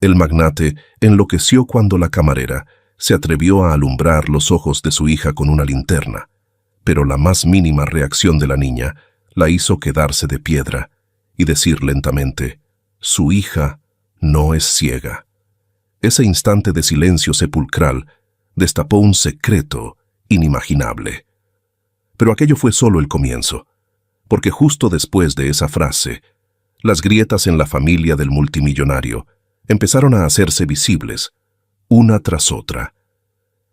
El magnate enloqueció cuando la camarera se atrevió a alumbrar los ojos de su hija con una linterna, pero la más mínima reacción de la niña la hizo quedarse de piedra y decir lentamente: «Su hija no es ciega». Ese instante de silencio sepulcral destapó un secreto inimaginable. Pero aquello fue solo el comienzo, porque justo después de esa frase, las grietas en la familia del multimillonario empezaron a hacerse visibles, una tras otra.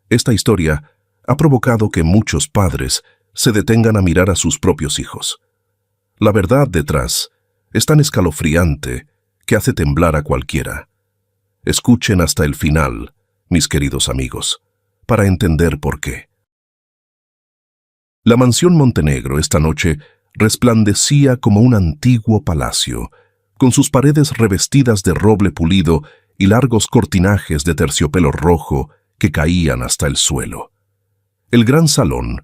Esta historia ha provocado que muchos padres se detengan a mirar a sus propios hijos. La verdad detrás es tan escalofriante que hace temblar a cualquiera. Escuchen hasta el final, mis queridos amigos, para entender por qué. La mansión Montenegro esta noche resplandecía como un antiguo palacio, con sus paredes revestidas de roble pulido y largos cortinajes de terciopelo rojo que caían hasta el suelo. El gran salón,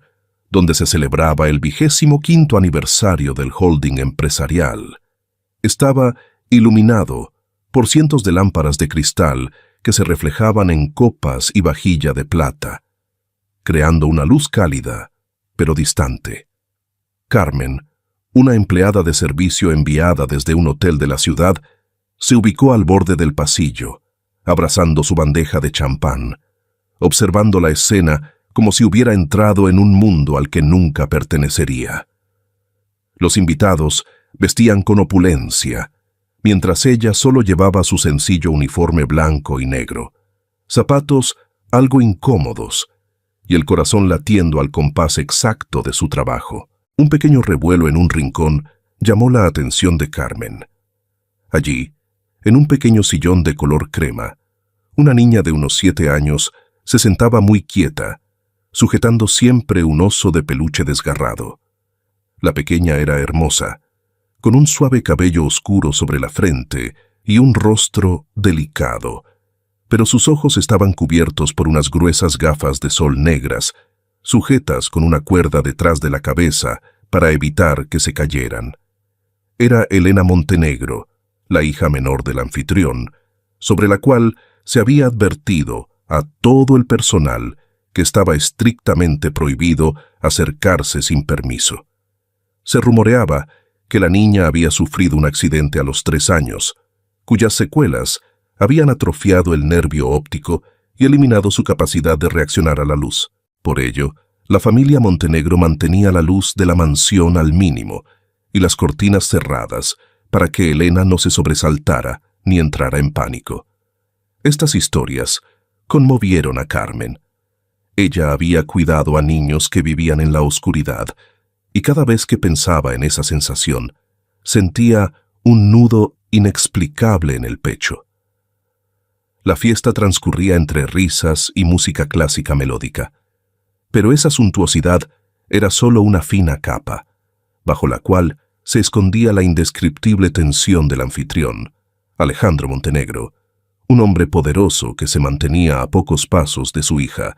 donde se celebraba el 25º aniversario del holding empresarial, estaba iluminado por cientos de lámparas de cristal que se reflejaban en copas y vajilla de plata, creando una luz cálida, pero distante. Carmen, una empleada de servicio enviada desde un hotel de la ciudad, se ubicó al borde del pasillo, abrazando su bandeja de champán, observando la escena como si hubiera entrado en un mundo al que nunca pertenecería. Los invitados vestían con opulencia, mientras ella solo llevaba su sencillo uniforme blanco y negro, zapatos algo incómodos y el corazón latiendo al compás exacto de su trabajo. Un pequeño revuelo en un rincón llamó la atención de Carmen. Allí, en un pequeño sillón de color crema, una niña de unos 7 años se sentaba muy quieta, sujetando siempre un oso de peluche desgarrado. La pequeña era hermosa, con un suave cabello oscuro sobre la frente y un rostro delicado, pero sus ojos estaban cubiertos por unas gruesas gafas de sol negras, sujetas con una cuerda detrás de la cabeza para evitar que se cayeran. Era Elena Montenegro, la hija menor del anfitrión, sobre la cual se había advertido a todo el personal que estaba estrictamente prohibido acercarse sin permiso. Se rumoreaba que la niña había sufrido un accidente a los 3 años, cuyas secuelas habían atrofiado el nervio óptico y eliminado su capacidad de reaccionar a la luz. Por ello, la familia Montenegro mantenía la luz de la mansión al mínimo y las cortinas cerradas para que Elena no se sobresaltara ni entrara en pánico. Estas historias conmovieron a Carmen. Ella había cuidado a niños que vivían en la oscuridad, y cada vez que pensaba en esa sensación, sentía un nudo inexplicable en el pecho. La fiesta transcurría entre risas y música clásica melódica, pero esa suntuosidad era solo una fina capa, bajo la cual se escondía la indescriptible tensión del anfitrión, Alejandro Montenegro, un hombre poderoso que se mantenía a pocos pasos de su hija,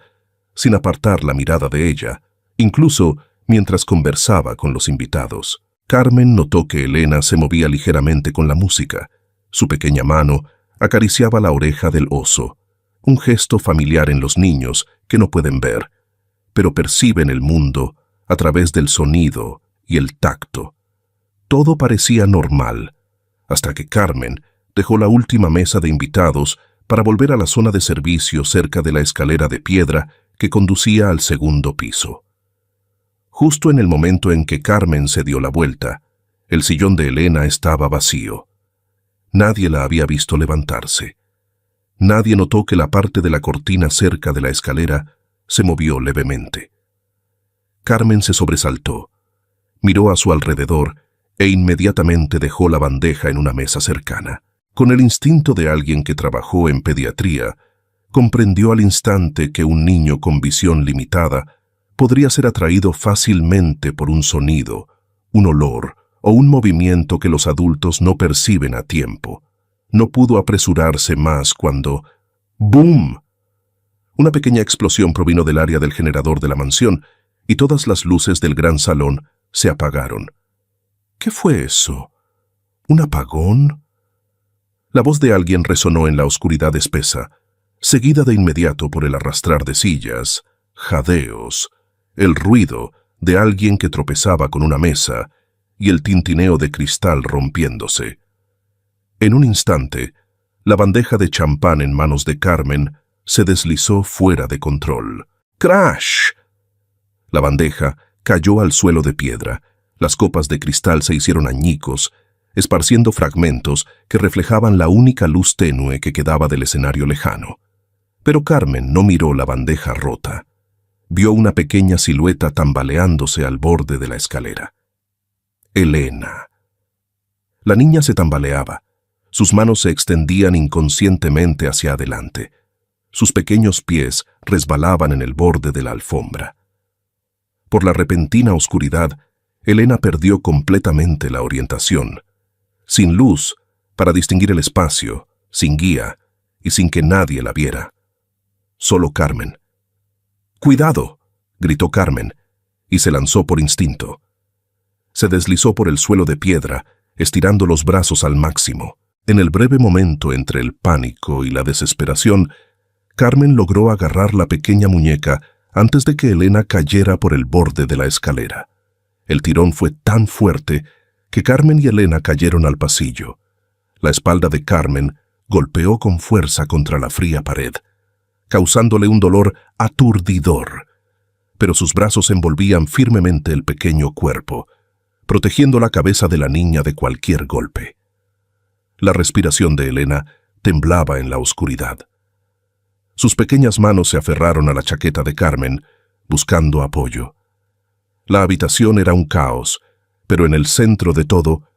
sin apartar la mirada de ella, incluso mientras conversaba con los invitados. Carmen notó que Elena se movía ligeramente con la música. Su pequeña mano acariciaba la oreja del oso, un gesto familiar en los niños que no pueden ver, pero perciben el mundo a través del sonido y el tacto. Todo parecía normal, hasta que Carmen dejó la última mesa de invitados para volver a la zona de servicio cerca de la escalera de piedra que conducía al segundo piso. Justo en el momento en que Carmen se dio la vuelta, el sillón de Elena estaba vacío. Nadie la había visto levantarse. Nadie notó que la parte de la cortina cerca de la escalera se movió levemente. Carmen se sobresaltó, miró a su alrededor e inmediatamente dejó la bandeja en una mesa cercana. Con el instinto de alguien que trabajó en pediatría, comprendió al instante que un niño con visión limitada podría ser atraído fácilmente por un sonido, un olor o un movimiento que los adultos no perciben a tiempo. No pudo apresurarse más cuando ¡boom! Una pequeña explosión provino del área del generador de la mansión y todas las luces del gran salón se apagaron. ¿Qué fue eso? ¿Un apagón? La voz de alguien resonó en la oscuridad espesa, seguida de inmediato por el arrastrar de sillas, jadeos, el ruido de alguien que tropezaba con una mesa y el tintineo de cristal rompiéndose. En un instante, la bandeja de champán en manos de Carmen se deslizó fuera de control. ¡Crash! La bandeja cayó al suelo de piedra. Las copas de cristal se hicieron añicos, esparciendo fragmentos que reflejaban la única luz tenue que quedaba del escenario lejano. Pero Carmen no miró la bandeja rota. Vio una pequeña silueta tambaleándose al borde de la escalera. Elena. La niña se tambaleaba. Sus manos se extendían inconscientemente hacia adelante. Sus pequeños pies resbalaban en el borde de la alfombra. Por la repentina oscuridad, Elena perdió completamente la orientación. Sin luz para distinguir el espacio, sin guía y sin que nadie la viera. Solo Carmen. ¡Cuidado!, gritó Carmen, y se lanzó por instinto. Se deslizó por el suelo de piedra, estirando los brazos al máximo. En el breve momento entre el pánico y la desesperación, Carmen logró agarrar la pequeña muñeca antes de que Elena cayera por el borde de la escalera. El tirón fue tan fuerte que Carmen y Elena cayeron al pasillo. La espalda de Carmen golpeó con fuerza contra la fría pared, causándole un dolor aturdidor, pero sus brazos envolvían firmemente el pequeño cuerpo, protegiendo la cabeza de la niña de cualquier golpe. La respiración de Elena temblaba en la oscuridad. Sus pequeñas manos se aferraron a la chaqueta de Carmen, buscando apoyo. La habitación era un caos, pero en el centro de todo,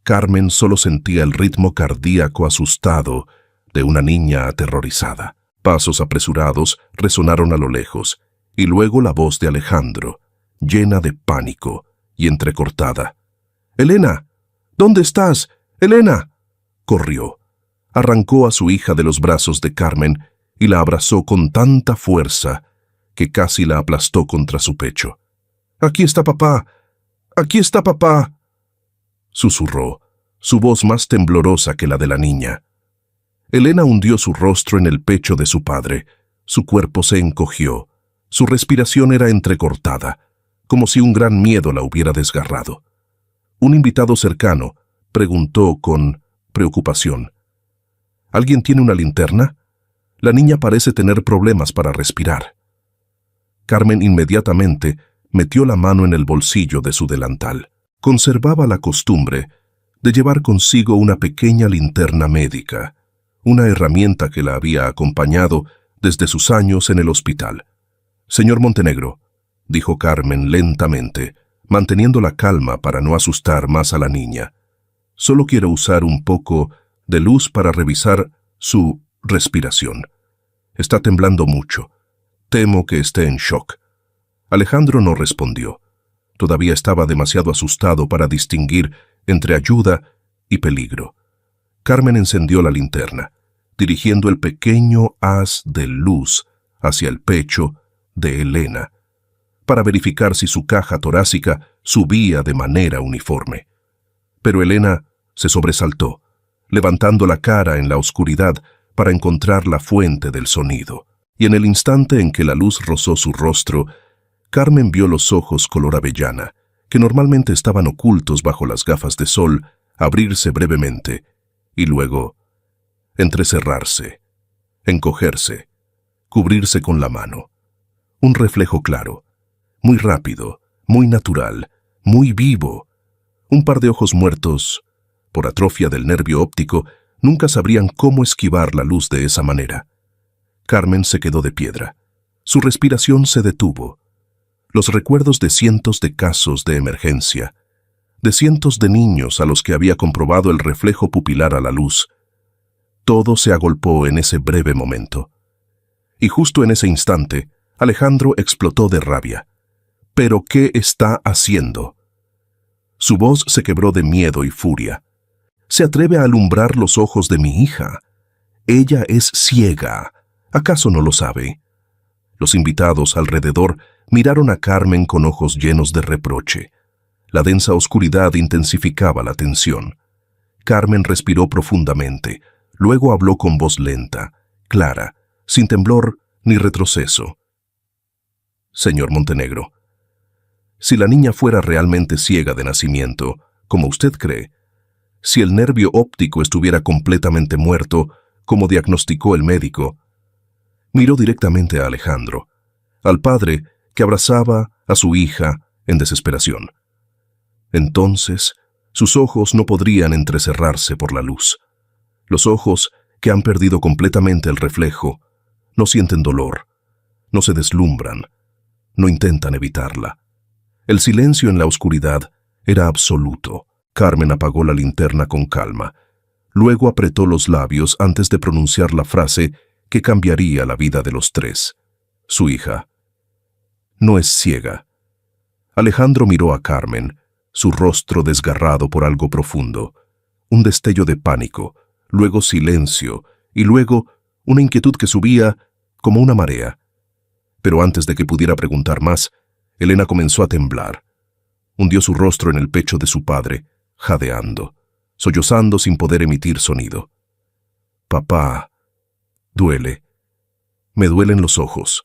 Carmen solo sentía el ritmo cardíaco asustado de una niña aterrorizada. Pasos apresurados resonaron a lo lejos, y luego la voz de Alejandro, llena de pánico y entrecortada. «¡Elena! ¿Dónde estás? ¡Elena!». Corrió, arrancó a su hija de los brazos de Carmen y la abrazó con tanta fuerza que casi la aplastó contra su pecho. «¡Aquí está papá! ¡Aquí está papá!», susurró, su voz más temblorosa que la de la niña. Elena hundió su rostro en el pecho de su padre. Su cuerpo se encogió. Su respiración era entrecortada, como si un gran miedo la hubiera desgarrado. Un invitado cercano preguntó con preocupación: «¿Alguien tiene una linterna? La niña parece tener problemas para respirar». Carmen inmediatamente metió la mano en el bolsillo de su delantal. Conservaba la costumbre de llevar consigo una pequeña linterna médica, una herramienta que la había acompañado desde sus años en el hospital. «Señor Montenegro», dijo Carmen lentamente, manteniendo la calma para no asustar más a la niña, «solo quiero usar un poco de luz para revisar su respiración. Está temblando mucho. Temo que esté en shock». Alejandro no respondió. Todavía estaba demasiado asustado para distinguir entre ayuda y peligro. Carmen encendió la linterna, dirigiendo el pequeño haz de luz hacia el pecho de Elena, para verificar si su caja torácica subía de manera uniforme. Pero Elena se sobresaltó, levantando la cara en la oscuridad para encontrar la fuente del sonido, y en el instante en que la luz rozó su rostro, Carmen vio los ojos color avellana, que normalmente estaban ocultos bajo las gafas de sol, abrirse brevemente, y luego entrecerrarse, encogerse, cubrirse con la mano. Un reflejo claro, muy rápido, muy natural, muy vivo. Un par de ojos muertos, por atrofia del nervio óptico, nunca sabrían cómo esquivar la luz de esa manera. Carmen se quedó de piedra. Su respiración se detuvo. Los recuerdos de cientos de casos de emergencia, de cientos de niños a los que había comprobado el reflejo pupilar a la luz, todo se agolpó en ese breve momento. Y justo en ese instante, Alejandro explotó de rabia. «¿Pero qué está haciendo?». Su voz se quebró de miedo y furia. «Se atreve a alumbrar los ojos de mi hija. Ella es ciega. ¿Acaso no lo sabe?». Los invitados alrededor miraron a Carmen con ojos llenos de reproche. La densa oscuridad intensificaba la tensión. Carmen respiró profundamente, Luego habló con voz lenta, clara, sin temblor ni retroceso. Señor Montenegro, si la niña fuera realmente ciega de nacimiento, como usted cree, si el nervio óptico estuviera completamente muerto, como diagnosticó el médico, miró directamente a Alejandro, al padre que abrazaba a su hija en desesperación. Entonces, sus ojos no podrían entrecerrarse por la luz. Los ojos, que han perdido completamente el reflejo, no sienten dolor, no se deslumbran, no intentan evitarla. El silencio en la oscuridad era absoluto. Carmen apagó la linterna con calma. Luego apretó los labios antes de pronunciar la frase que cambiaría la vida de los tres. Su hija no es ciega. Alejandro miró a Carmen, su rostro desgarrado por algo profundo. Un destello de pánico, luego silencio y luego una inquietud que subía como una marea. Pero antes de que pudiera preguntar más, Elena comenzó a temblar. Hundió su rostro en el pecho de su padre, jadeando, sollozando sin poder emitir sonido. «Papá, duele. Me duelen los ojos».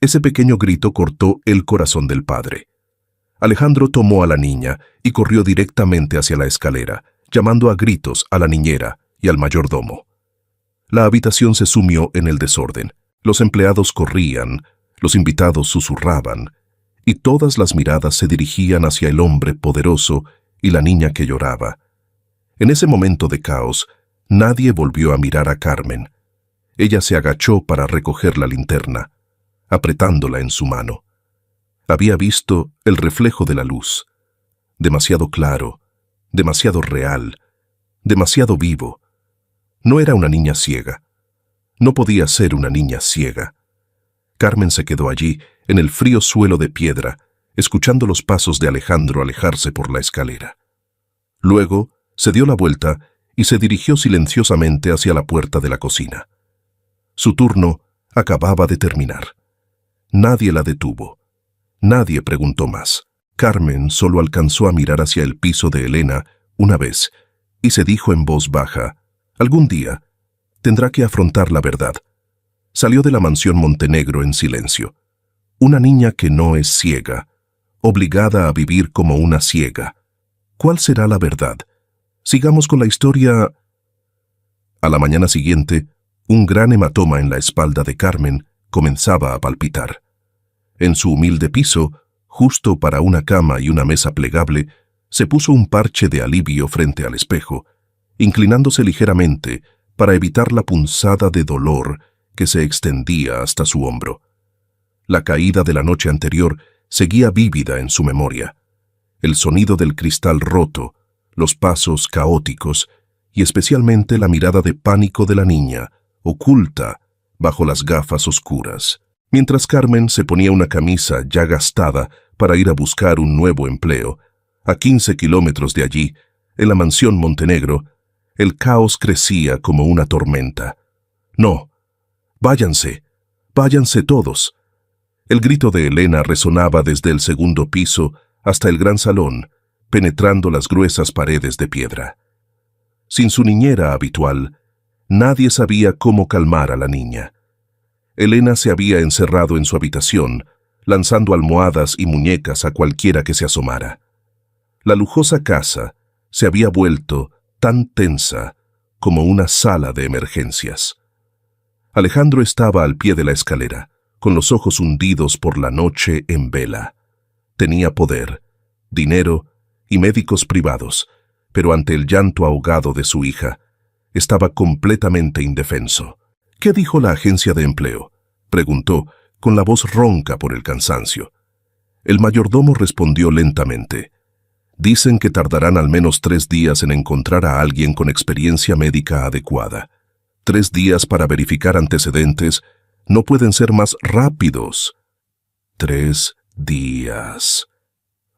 Ese pequeño grito cortó el corazón del padre. Alejandro tomó a la niña y corrió directamente hacia la escalera, llamando a gritos a la niñera y al mayordomo. La habitación se sumió en el desorden. Los empleados corrían, los invitados susurraban, y todas las miradas se dirigían hacia el hombre poderoso y la niña que lloraba. En ese momento de caos, nadie volvió a mirar a Carmen. Ella se agachó para recoger la linterna, apretándola en su mano. Había visto el reflejo de la luz, demasiado claro, demasiado real, demasiado vivo. No era una niña ciega. No podía ser una niña ciega. Carmen se quedó allí, en el frío suelo de piedra, escuchando los pasos de Alejandro alejarse por la escalera. Luego se dio la vuelta y se dirigió silenciosamente hacia la puerta de la cocina. Su turno acababa de terminar. Nadie la detuvo. Nadie preguntó más. Carmen solo alcanzó a mirar hacia el piso de Elena una vez y se dijo en voz baja: «Algún día tendrá que afrontar la verdad». Salió de la mansión Montenegro en silencio. Una niña que no es ciega, obligada a vivir como una ciega. ¿Cuál será la verdad? Sigamos con la historia. A la mañana siguiente, un gran hematoma en la espalda de Carmen comenzaba a palpitar. En su humilde piso, justo para una cama y una mesa plegable, se puso un parche de alivio frente al espejo, inclinándose ligeramente para evitar la punzada de dolor que se extendía hasta su hombro. La caída de la noche anterior seguía vívida en su memoria. El sonido del cristal roto, los pasos caóticos y especialmente la mirada de pánico de la niña, oculta bajo las gafas oscuras. Mientras Carmen se ponía una camisa ya gastada para ir a buscar un nuevo empleo, a 15 kilómetros de allí, en la mansión Montenegro, el caos crecía como una tormenta. «No, váyanse, váyanse todos». El grito de Elena resonaba desde el segundo piso hasta el gran salón, penetrando las gruesas paredes de piedra. Sin su niñera habitual, nadie sabía cómo calmar a la niña. Elena se había encerrado en su habitación, lanzando almohadas y muñecas a cualquiera que se asomara. La lujosa casa se había vuelto tan tensa como una sala de emergencias. Alejandro estaba al pie de la escalera, con los ojos hundidos por la noche en vela. Tenía poder, dinero y médicos privados, pero ante el llanto ahogado de su hija, estaba completamente indefenso. «¿Qué dijo la agencia de empleo?», preguntó, con la voz ronca por el cansancio. El mayordomo respondió lentamente: «Dicen que tardarán al menos 3 días en encontrar a alguien con experiencia médica adecuada. 3 días para verificar antecedentes no pueden ser más rápidos». «3 días»,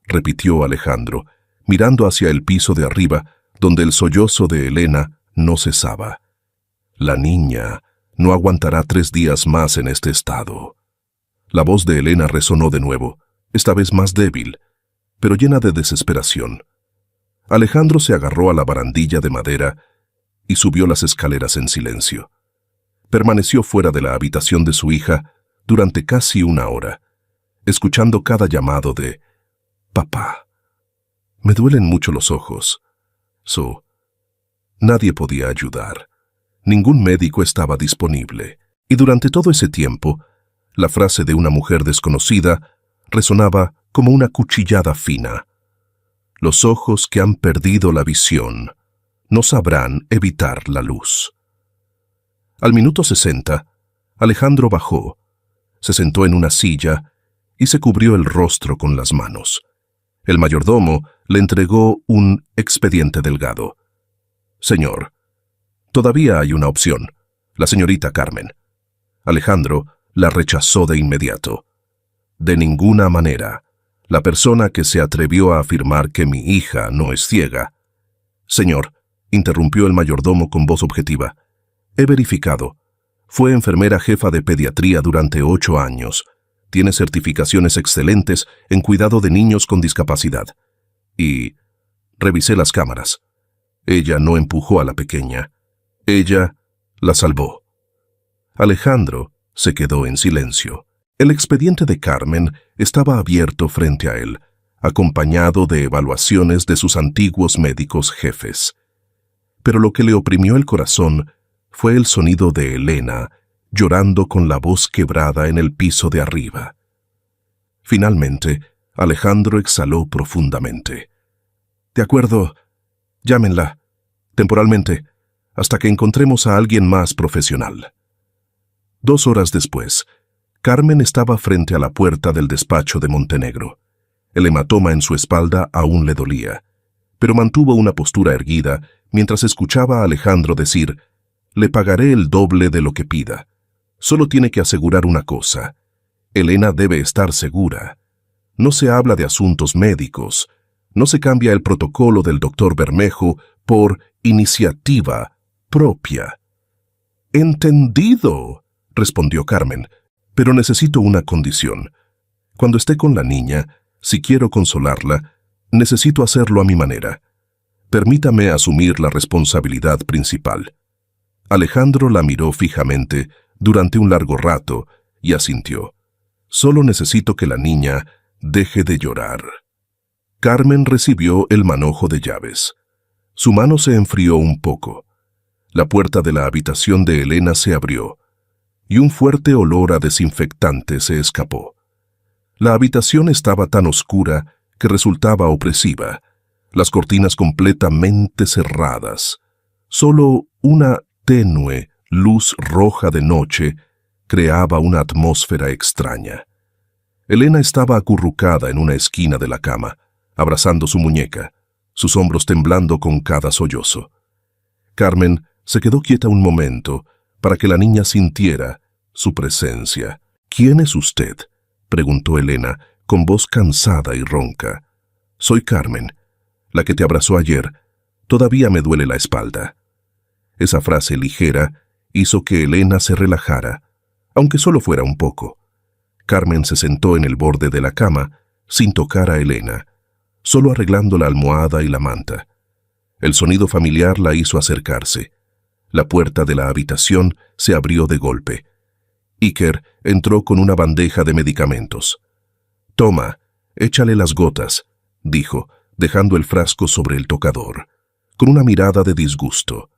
repitió Alejandro, mirando hacia el piso de arriba, donde el sollozo de Elena no cesaba. «La niña no aguantará 3 días más en este estado». La voz de Elena resonó de nuevo, esta vez más débil, pero llena de desesperación. Alejandro se agarró a la barandilla de madera y subió las escaleras en silencio. Permaneció fuera de la habitación de su hija durante casi una hora, escuchando cada llamado de «Papá, me duelen mucho los ojos». Nadie podía ayudar. Ningún médico estaba disponible. Y durante todo ese tiempo, la frase de una mujer desconocida resonaba como una cuchillada fina. Los ojos que han perdido la visión no sabrán evitar la luz. Al minuto 60, Alejandro bajó, se sentó en una silla y se cubrió el rostro con las manos. El mayordomo le entregó un expediente delgado. «Señor, todavía hay una opción, la señorita Carmen». Alejandro la rechazó de inmediato. «De ninguna manera. La persona que se atrevió a afirmar que mi hija no es ciega». «Señor», interrumpió el mayordomo con voz objetiva, «he verificado. Fue enfermera jefa de pediatría durante 8 años. Tiene certificaciones excelentes en cuidado de niños con discapacidad. Y revisé las cámaras. Ella no empujó a la pequeña. Ella la salvó». Alejandro se quedó en silencio. El expediente de Carmen estaba abierto frente a él, acompañado de evaluaciones de sus antiguos médicos jefes. Pero lo que le oprimió el corazón fue el sonido de Elena llorando con la voz quebrada en el piso de arriba. Finalmente, Alejandro exhaló profundamente. «De acuerdo, llámenla, temporalmente, hasta que encontremos a alguien más profesional». 2 horas después, Carmen estaba frente a la puerta del despacho de Montenegro. El hematoma en su espalda aún le dolía, pero mantuvo una postura erguida mientras escuchaba a Alejandro decir: «Le pagaré el doble de lo que pida. Solo tiene que asegurar una cosa. Elena debe estar segura. No se habla de asuntos médicos. No se cambia el protocolo del doctor Bermejo por iniciativa propia». «Entendido», respondió Carmen, «pero necesito una condición. Cuando esté con la niña, si quiero consolarla, necesito hacerlo a mi manera. Permítame asumir la responsabilidad principal». Alejandro la miró fijamente durante un largo rato y asintió. «Solo necesito que la niña deje de llorar». Carmen recibió el manojo de llaves. Su mano se enfrió un poco. La puerta de la habitación de Elena se abrió y un fuerte olor a desinfectante se escapó. La habitación estaba tan oscura que resultaba opresiva, las cortinas completamente cerradas. Solo una tenue luz roja de noche creaba una atmósfera extraña. Elena estaba acurrucada en una esquina de la cama, abrazando su muñeca, sus hombros temblando con cada sollozo. Carmen se quedó quieta un momento para que la niña sintiera su presencia. «¿Quién es usted?», preguntó Elena, con voz cansada y ronca. «Soy Carmen, la que te abrazó ayer. Todavía me duele la espalda». Esa frase ligera hizo que Elena se relajara, aunque solo fuera un poco. Carmen se sentó en el borde de la cama, sin tocar a Elena, solo arreglando la almohada y la manta. El sonido familiar la hizo acercarse. La puerta de la habitación se abrió de golpe. Iker entró con una bandeja de medicamentos. «Toma, échale las gotas», dijo, dejando el frasco sobre el tocador, con una mirada de disgusto.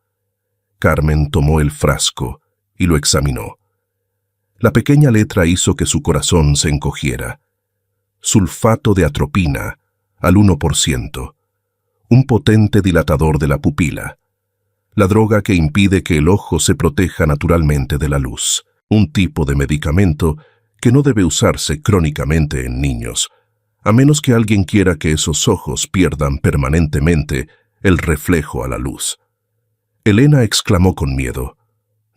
Carmen tomó el frasco y lo examinó. La pequeña letra hizo que su corazón se encogiera. Sulfato de atropina, al 1%. Un potente dilatador de la pupila. La droga que impide que el ojo se proteja naturalmente de la luz. Un tipo de medicamento que no debe usarse crónicamente en niños, a menos que alguien quiera que esos ojos pierdan permanentemente el reflejo a la luz. Elena exclamó con miedo: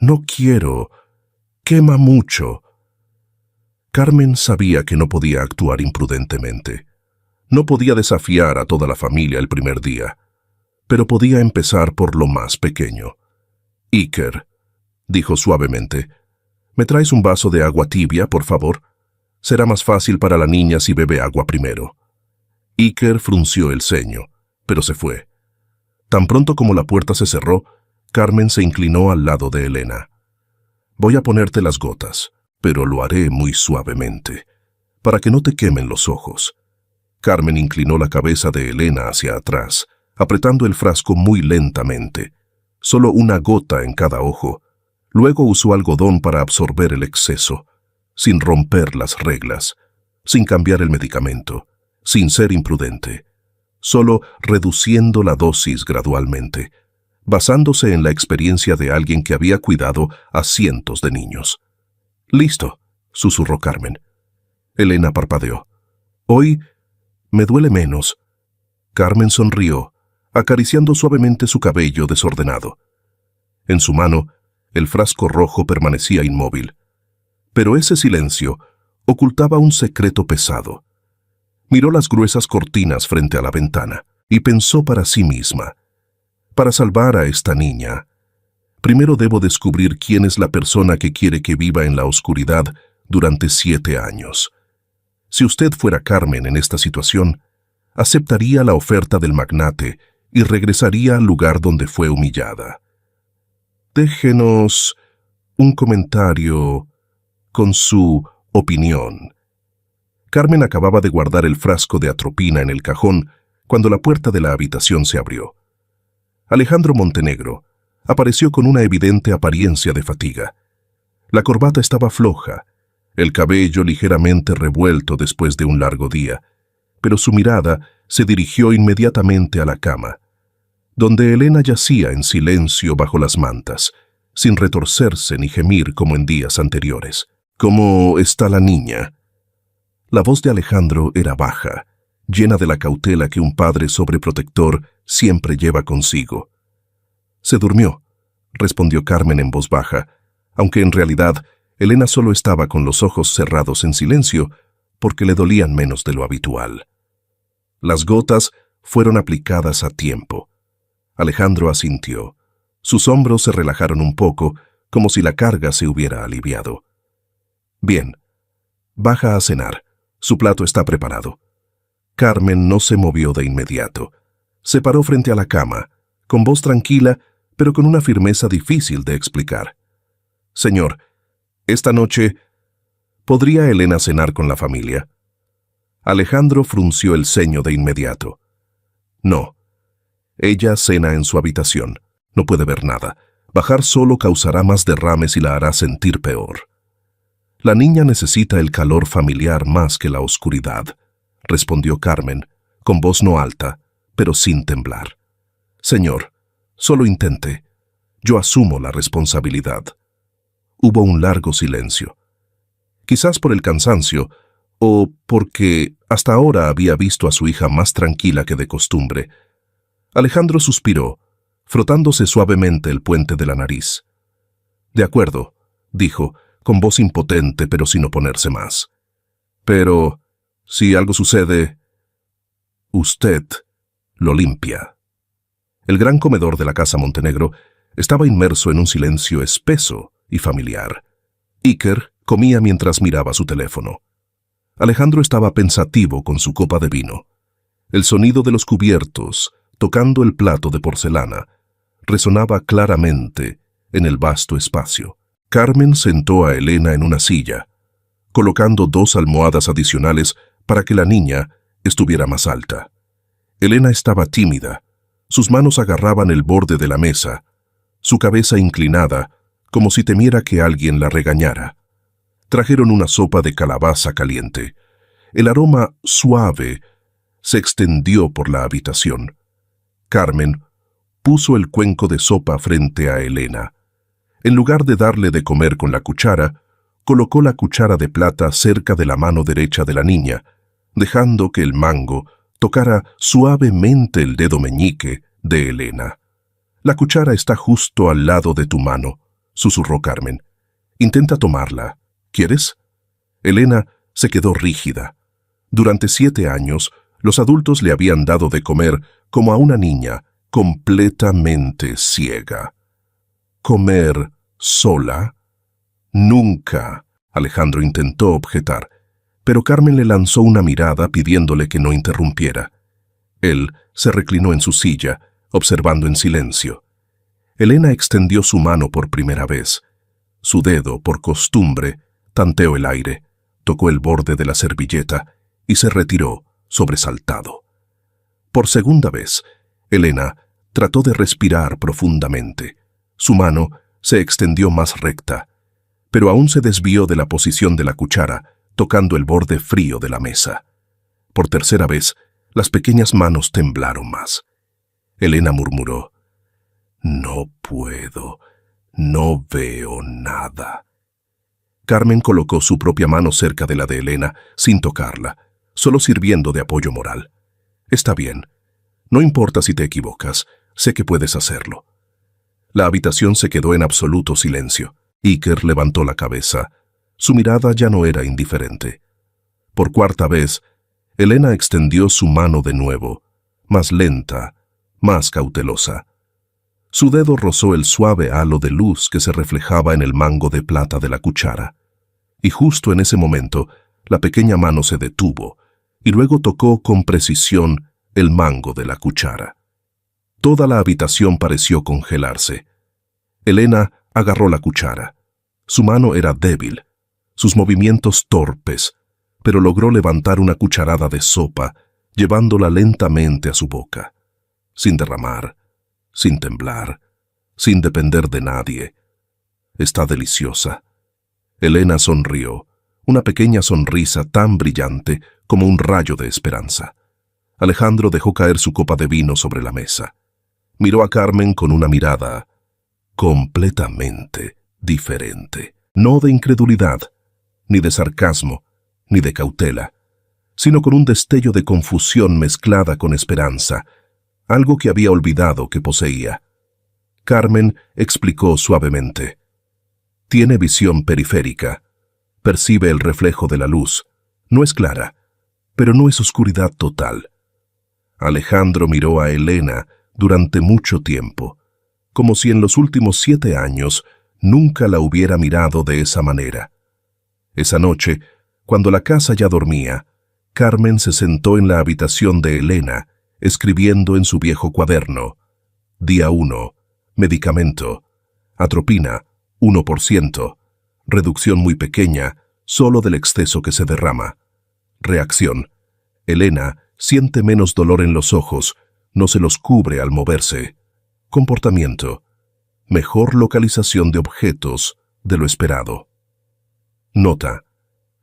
«No quiero. Quema mucho». Carmen sabía que no podía actuar imprudentemente. No podía desafiar a toda la familia el primer día, pero podía empezar por lo más pequeño. «Iker», dijo suavemente, «¿me traes un vaso de agua tibia, por favor? Será más fácil para la niña si bebe agua primero». Iker frunció el ceño, pero se fue. Tan pronto como la puerta se cerró, Carmen se inclinó al lado de Elena. Voy a ponerte las gotas, pero lo haré muy suavemente, para que no te quemen los ojos. Carmen inclinó la cabeza de Elena hacia atrás, apretando el frasco muy lentamente, solo una gota en cada ojo. Luego usó algodón para absorber el exceso, sin romper las reglas, sin cambiar el medicamento, sin ser imprudente, solo reduciendo la dosis gradualmente, basándose en la experiencia de alguien que había cuidado a cientos de niños. «Listo», susurró Carmen. Elena parpadeó. «Hoy me duele menos». Carmen sonrió, acariciando suavemente su cabello desordenado. En su mano, el frasco rojo permanecía inmóvil. Pero ese silencio ocultaba un secreto pesado. Miró las gruesas cortinas frente a la ventana y pensó para sí misma: para salvar a esta niña, primero debo descubrir quién es la persona que quiere que viva en la oscuridad durante 7 años. Si usted fuera Carmen en esta situación, aceptaría la oferta del magnate y regresaría al lugar donde fue humillada. Déjenos un comentario con su opinión. Carmen acababa de guardar el frasco de atropina en el cajón cuando la puerta de la habitación se abrió. Alejandro Montenegro apareció con una evidente apariencia de fatiga. La corbata estaba floja, el cabello ligeramente revuelto después de un largo día, pero su mirada se dirigió inmediatamente a la cama, donde Elena yacía en silencio bajo las mantas, sin retorcerse ni gemir como en días anteriores. «¿Cómo está la niña?». La voz de Alejandro era baja, llena de la cautela que un padre sobreprotector siempre lleva consigo. «Se durmió», respondió Carmen en voz baja, aunque en realidad Elena solo estaba con los ojos cerrados en silencio porque le dolían menos de lo habitual. Las gotas fueron aplicadas a tiempo. Alejandro asintió. Sus hombros se relajaron un poco, como si la carga se hubiera aliviado. «Bien, baja a cenar. Su plato está preparado». Carmen no se movió de inmediato. Se paró frente a la cama, con voz tranquila, pero con una firmeza difícil de explicar. «Señor, esta noche, ¿podría Elena cenar con la familia?». Alejandro frunció el ceño de inmediato. «No. Ella cena en su habitación. No puede ver nada. Bajar solo causará más derrames y la hará sentir peor». «La niña necesita el calor familiar más que la oscuridad», respondió Carmen, con voz no alta, pero sin temblar. «Señor, solo intente. Yo asumo la responsabilidad». Hubo un largo silencio. Quizás por el cansancio, o porque hasta ahora había visto a su hija más tranquila que de costumbre. Alejandro suspiró, frotándose suavemente el puente de la nariz. «De acuerdo», dijo, con voz impotente pero sin oponerse más. «Pero, si algo sucede, usted lo limpia». El gran comedor de la casa Montenegro estaba inmerso en un silencio espeso y familiar. Iker comía mientras miraba su teléfono. Alejandro estaba pensativo con su copa de vino. El sonido de los cubiertos, tocando el plato de porcelana, resonaba claramente en el vasto espacio. Carmen sentó a Elena en una silla, colocando 2 almohadas adicionales para que la niña estuviera más alta. Elena estaba tímida. Sus manos agarraban el borde de la mesa, su cabeza inclinada, como si temiera que alguien la regañara. Trajeron una sopa de calabaza caliente. El aroma suave se extendió por la habitación. Carmen puso el cuenco de sopa frente a Elena. En lugar de darle de comer con la cuchara, colocó la cuchara de plata cerca de la mano derecha de la niña, dejando que el mango tocara suavemente el dedo meñique de Elena. «La cuchara está justo al lado de tu mano», susurró Carmen. «Intenta tomarla. ¿Quieres?». Elena se quedó rígida. Durante 7 años, los adultos le habían dado de comer como a una niña completamente ciega. «¿Comer sola?». «Nunca», Alejandro intentó objetar, pero Carmen le lanzó una mirada pidiéndole que no interrumpiera. Él se reclinó en su silla, observando en silencio. Elena extendió su mano por primera vez. Su dedo, por costumbre, tanteó el aire, tocó el borde de la servilleta y se retiró, sobresaltado. Por segunda vez, Elena trató de respirar profundamente. Su mano se extendió más recta, pero aún se desvió de la posición de la cuchara, tocando el borde frío de la mesa. Por tercera vez, las pequeñas manos temblaron más. Elena murmuró: «No puedo, no veo nada». Carmen colocó su propia mano cerca de la de Elena, sin tocarla, solo sirviendo de apoyo moral. «Está bien. No importa si te equivocas, sé que puedes hacerlo». La habitación se quedó en absoluto silencio. Iker levantó la cabeza. Su mirada ya no era indiferente. Por cuarta vez, Elena extendió su mano de nuevo, más lenta, más cautelosa. Su dedo rozó el suave halo de luz que se reflejaba en el mango de plata de la cuchara. Y justo en ese momento, la pequeña mano se detuvo y luego tocó con precisión el mango de la cuchara. Toda la habitación pareció congelarse. Elena agarró la cuchara. Su mano era débil, sus movimientos torpes, pero logró levantar una cucharada de sopa, llevándola lentamente a su boca, sin derramar, sin temblar, sin depender de nadie. «Está deliciosa». Elena sonrió, una pequeña sonrisa tan brillante como un rayo de esperanza. Alejandro dejó caer su copa de vino sobre la mesa. Miró a Carmen con una mirada completamente diferente, no de incredulidad, ni de sarcasmo, ni de cautela, sino con un destello de confusión mezclada con esperanza, algo que había olvidado que poseía. Carmen explicó suavemente: «Tiene visión periférica, percibe el reflejo de la luz, no es clara, pero no es oscuridad total». Alejandro miró a Elena durante mucho tiempo, como si en los últimos 7 años nunca la hubiera mirado de esa manera. Esa noche, cuando la casa ya dormía, Carmen se sentó en la habitación de Elena, escribiendo en su viejo cuaderno: Día 1, medicamento, atropina, 1%, reducción muy pequeña, solo del exceso que se derrama. Reacción: Elena siente menos dolor en los ojos, no se los cubre al moverse. Comportamiento: mejor localización de objetos de lo esperado. Nota: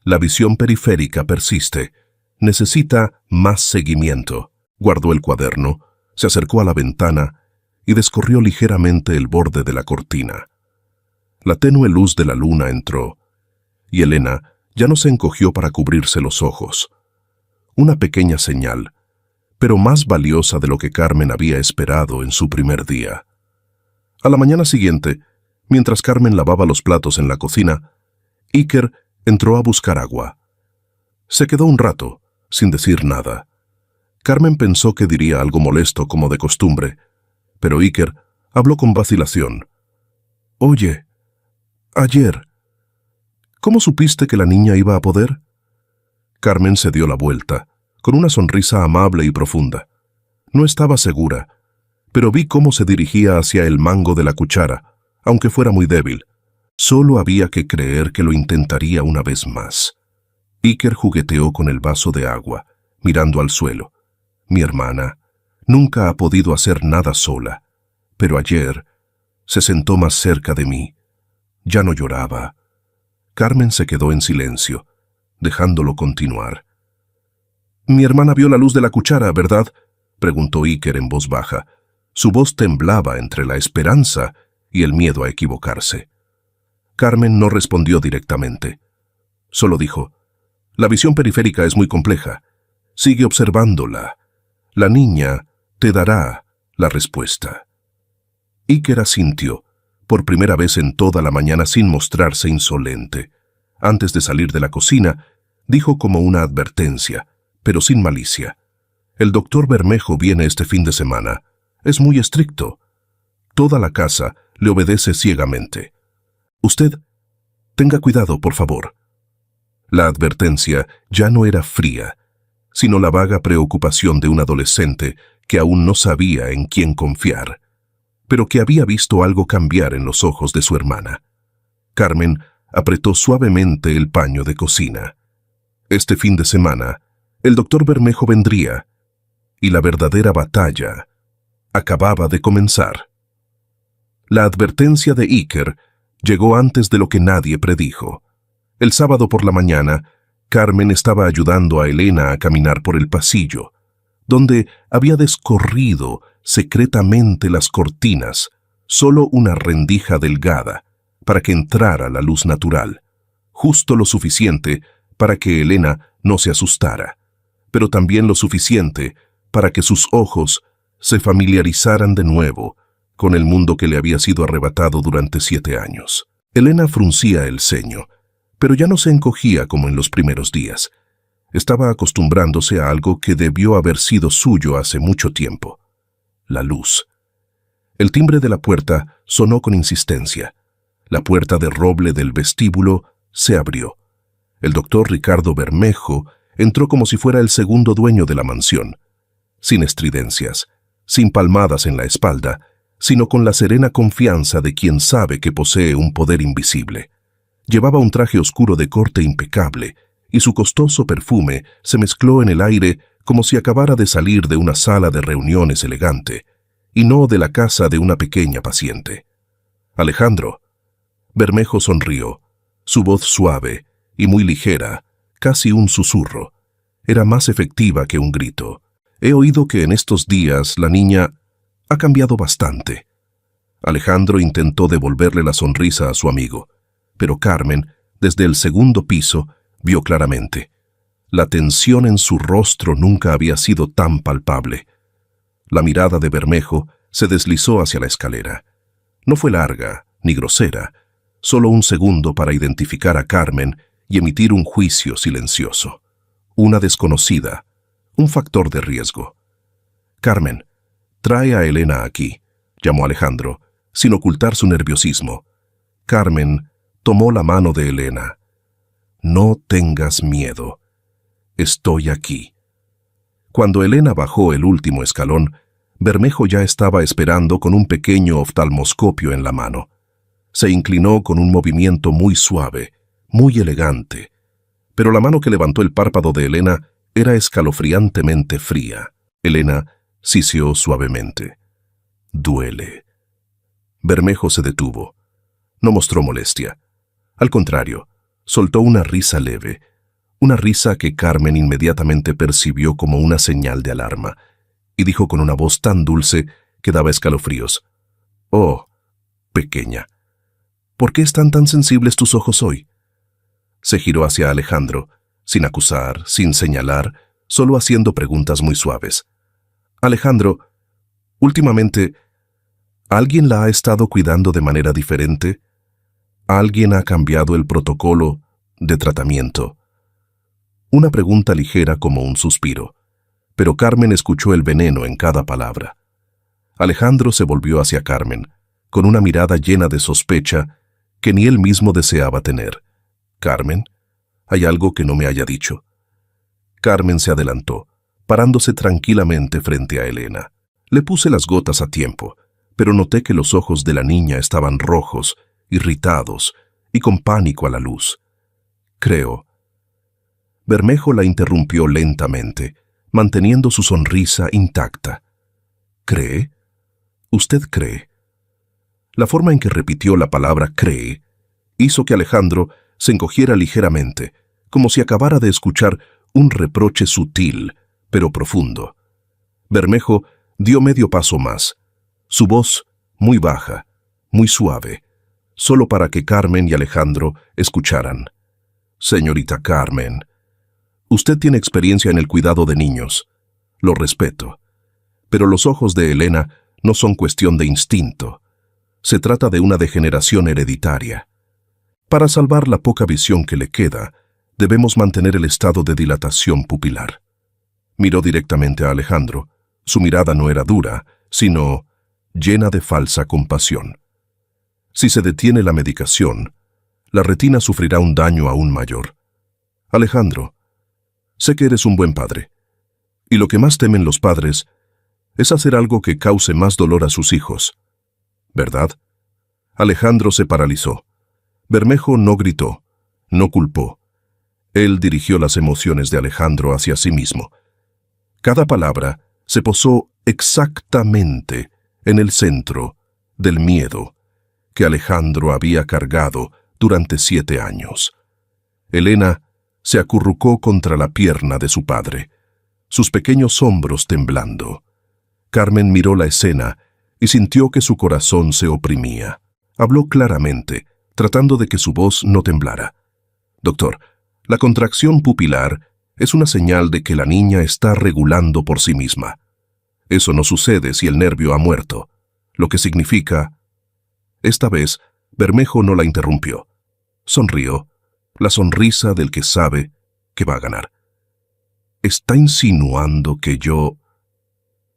la visión periférica persiste, necesita más seguimiento. Guardó el cuaderno, se acercó a la ventana y descorrió ligeramente el borde de la cortina. La tenue luz de la luna entró, y Elena ya no se encogió para cubrirse los ojos. Una pequeña señal, pero más valiosa de lo que Carmen había esperado en su primer día. A la mañana siguiente, mientras Carmen lavaba los platos en la cocina, Iker entró a buscar agua. Se quedó un rato, sin decir nada. Carmen pensó que diría algo molesto como de costumbre, pero Iker habló con vacilación. «Oye, ayer, ¿cómo supiste que la niña iba a poder?» Carmen se dio la vuelta, con una sonrisa amable y profunda. No estaba segura, pero vi cómo se dirigía hacia el mango de la cuchara, aunque fuera muy débil. Solo había que creer que lo intentaría una vez más. Iker jugueteó con el vaso de agua, mirando al suelo. Mi hermana nunca ha podido hacer nada sola, pero ayer se sentó más cerca de mí. Ya no lloraba. Carmen se quedó en silencio, dejándolo continuar. «Mi hermana vio la luz de la cuchara, ¿verdad?», preguntó Iker en voz baja. Su voz temblaba entre la esperanza y el miedo a equivocarse. Carmen no respondió directamente. Solo dijo: «La visión periférica es muy compleja. Sigue observándola. La niña te dará la respuesta». Iker asintió, por primera vez en toda la mañana sin mostrarse insolente. Antes de salir de la cocina, dijo como una advertencia, pero sin malicia: «El doctor Bermejo viene este fin de semana. Es muy estricto. Toda la casa le obedece ciegamente. Usted, tenga cuidado, por favor». La advertencia ya no era fría, sino la vaga preocupación de un adolescente que aún no sabía en quién confiar. pero que había visto algo cambiar en los ojos de su hermana. Carmen apretó suavemente el paño de cocina. Este fin de semana, el doctor Bermejo vendría, y la verdadera batalla acababa de comenzar. La advertencia de Iker llegó antes de lo que nadie predijo. El sábado por la mañana, Carmen estaba ayudando a Elena a caminar por el pasillo, donde había descorrido secretamente las cortinas, solo una rendija delgada, para que entrara la luz natural, justo lo suficiente para que Elena no se asustara, pero también lo suficiente para que sus ojos se familiarizaran de nuevo con el mundo que le había sido arrebatado durante 7 años. Elena fruncía el ceño, pero ya no se encogía como en los primeros días. Estaba acostumbrándose a algo que debió haber sido suyo hace mucho tiempo: la luz. El timbre de la puerta sonó con insistencia. La puerta de roble del vestíbulo se abrió. El doctor Ricardo Bermejo entró como si fuera el segundo dueño de la mansión, sin estridencias, sin palmadas en la espalda, sino con la serena confianza de quien sabe que posee un poder invisible. Llevaba un traje oscuro de corte impecable, y su costoso perfume se mezcló en el aire como si acabara de salir de una sala de reuniones elegante, y no de la casa de una pequeña paciente. «Alejandro». Bermejo sonrió. Su voz suave y muy ligera, casi un susurro, era más efectiva que un grito. «He oído que en estos días la niña ha cambiado bastante». Alejandro intentó devolverle la sonrisa a su amigo, pero Carmen, desde el segundo piso, vio claramente. La tensión en su rostro nunca había sido tan palpable. La mirada de Bermejo se deslizó hacia la escalera. No fue larga ni grosera, solo un segundo para identificar a Carmen y emitir un juicio silencioso. Una desconocida, un factor de riesgo. «Carmen, trae a Elena aquí», llamó Alejandro, sin ocultar su nerviosismo. Carmen tomó la mano de Elena. «No tengas miedo. Estoy aquí». Cuando Elena bajó el último escalón, Bermejo ya estaba esperando con un pequeño oftalmoscopio en la mano. Se inclinó con un movimiento muy suave, muy elegante, pero la mano que levantó el párpado de Elena era escalofriantemente fría. Elena siseó suavemente. «Duele». Bermejo se detuvo. No mostró molestia. Al contrario, soltó una risa leve, una risa que Carmen inmediatamente percibió como una señal de alarma, y dijo con una voz tan dulce que daba escalofríos: «Oh, pequeña, ¿por qué están tan sensibles tus ojos hoy?». Se giró hacia Alejandro, sin acusar, sin señalar, solo haciendo preguntas muy suaves. «Alejandro, últimamente, ¿alguien la ha estado cuidando de manera diferente? ¿Alguien ha cambiado el protocolo de tratamiento?». Una pregunta ligera como un suspiro, pero Carmen escuchó el veneno en cada palabra. Alejandro se volvió hacia Carmen, con una mirada llena de sospecha que ni él mismo deseaba tener. «Carmen, ¿hay algo que no me haya dicho?». Carmen se adelantó, parándose tranquilamente frente a Elena. Le puse las gotas a tiempo, pero noté que los ojos de la niña estaban rojos, irritados y con pánico a la luz. «Creo». Bermejo la interrumpió lentamente, manteniendo su sonrisa intacta. «¿Cree? ¿Usted cree?». La forma en que repitió la palabra «cree» hizo que Alejandro se encogiera ligeramente, como si acabara de escuchar un reproche sutil, pero profundo. Bermejo dio medio paso más, su voz muy baja, muy suave, solo para que Carmen y Alejandro escucharan. «Señorita Carmen, usted tiene experiencia en el cuidado de niños. Lo respeto. Pero los ojos de Elena no son cuestión de instinto. Se trata de una degeneración hereditaria. Para salvar la poca visión que le queda, debemos mantener el estado de dilatación pupilar». Miró directamente a Alejandro. Su mirada no era dura, sino llena de falsa compasión. Si se detiene la medicación, la retina sufrirá un daño aún mayor. «Alejandro, sé que eres un buen padre, y lo que más temen los padres es hacer algo que cause más dolor a sus hijos. ¿verdad? Alejandro se paralizó. Bermejo no gritó, no culpó. Él dirigió las emociones de Alejandro hacia sí mismo. Cada palabra se posó exactamente en el centro del miedo que Alejandro había cargado durante 7 años. Elena se acurrucó contra la pierna de su padre, sus pequeños hombros temblando. Carmen miró la escena y sintió que su corazón se oprimía. Habló claramente, tratando de que su voz no temblara. «Doctor, la contracción pupilar es una señal de que la niña está regulando por sí misma. Eso no sucede si el nervio ha muerto, lo que significa...» Esta vez, Bermejo no la interrumpió. Sonrió, la sonrisa del que sabe que va a ganar. «¿Está insinuando que yo...?»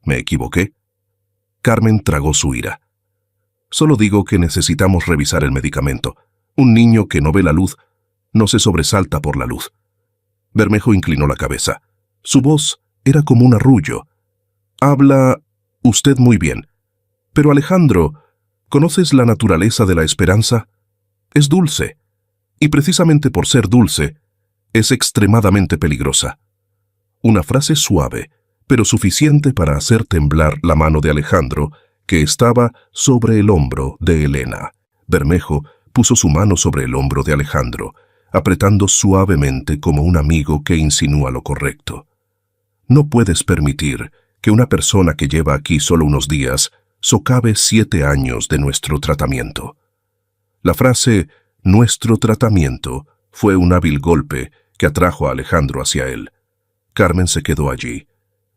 «¿Me equivoqué?» Carmen tragó su ira. «Solo digo que necesitamos revisar el medicamento. Un niño que no ve la luz no se sobresalta por la luz». Bermejo inclinó la cabeza. Su voz era como un arrullo. «Habla usted muy bien. Pero Alejandro, ¿conoces la naturaleza de la esperanza? Es dulce. Y precisamente por ser dulce, es extremadamente peligrosa». Una frase suave, pero suficiente para hacer temblar la mano de Alejandro, que estaba sobre el hombro de Elena. Bermejo puso su mano sobre el hombro de Alejandro, apretando suavemente como un amigo que insinúa lo correcto. «No puedes permitir que una persona que lleva aquí solo unos días socave 7 años de nuestro tratamiento». La frase «nuestro tratamiento» fue un hábil golpe que atrajo a Alejandro hacia él. Carmen se quedó allí,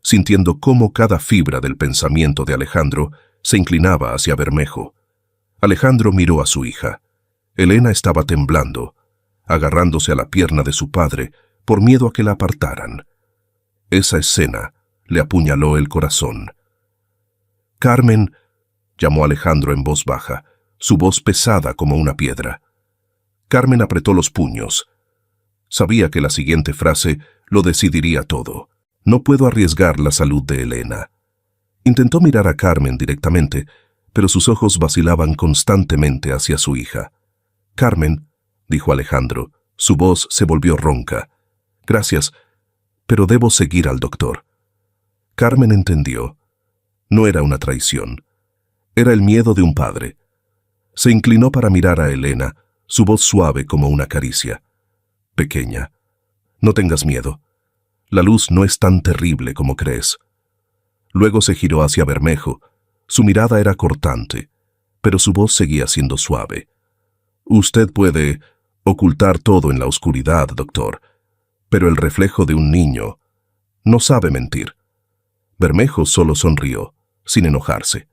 sintiendo cómo cada fibra del pensamiento de Alejandro se inclinaba hacia Bermejo. Alejandro miró a su hija. Elena estaba temblando, agarrándose a la pierna de su padre por miedo a que la apartaran. Esa escena le apuñaló el corazón. «Carmen», llamó Alejandro en voz baja, su voz pesada como una piedra. Carmen apretó los puños. Sabía que la siguiente frase lo decidiría todo. «No puedo arriesgar la salud de Elena». Intentó mirar a Carmen directamente, pero sus ojos vacilaban constantemente hacia su hija. «Carmen», dijo Alejandro, su voz se volvió ronca. «Gracias, pero debo seguir al doctor». Carmen entendió. No era una traición. Era el miedo de un padre. Se inclinó para mirar a Elena, su voz suave como una caricia. «Pequeña, no tengas miedo. La luz no es tan terrible como crees». Luego se giró hacia Bermejo. Su mirada era cortante, pero su voz seguía siendo suave. «Usted puede ocultar todo en la oscuridad, doctor, pero el reflejo de un niño no sabe mentir». Bermejo solo sonrió, sin enojarse.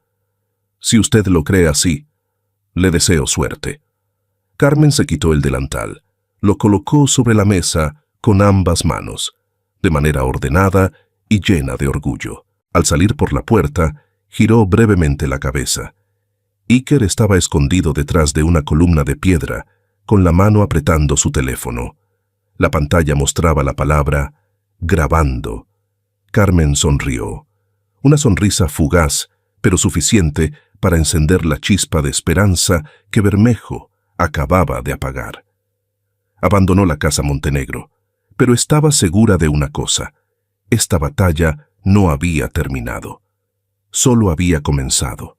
«Si usted lo cree así, le deseo suerte». Carmen se quitó el delantal, lo colocó sobre la mesa con ambas manos, de manera ordenada y llena de orgullo. Al salir por la puerta, giró brevemente la cabeza. Iker estaba escondido detrás de una columna de piedra, con la mano apretando su teléfono. La pantalla mostraba la palabra «grabando». Carmen sonrió. Una sonrisa fugaz, pero suficiente para encender la chispa de esperanza que Bermejo acababa de apagar. Abandonó la casa Montenegro, pero estaba segura de una cosa: esta batalla no había terminado. Solo había comenzado.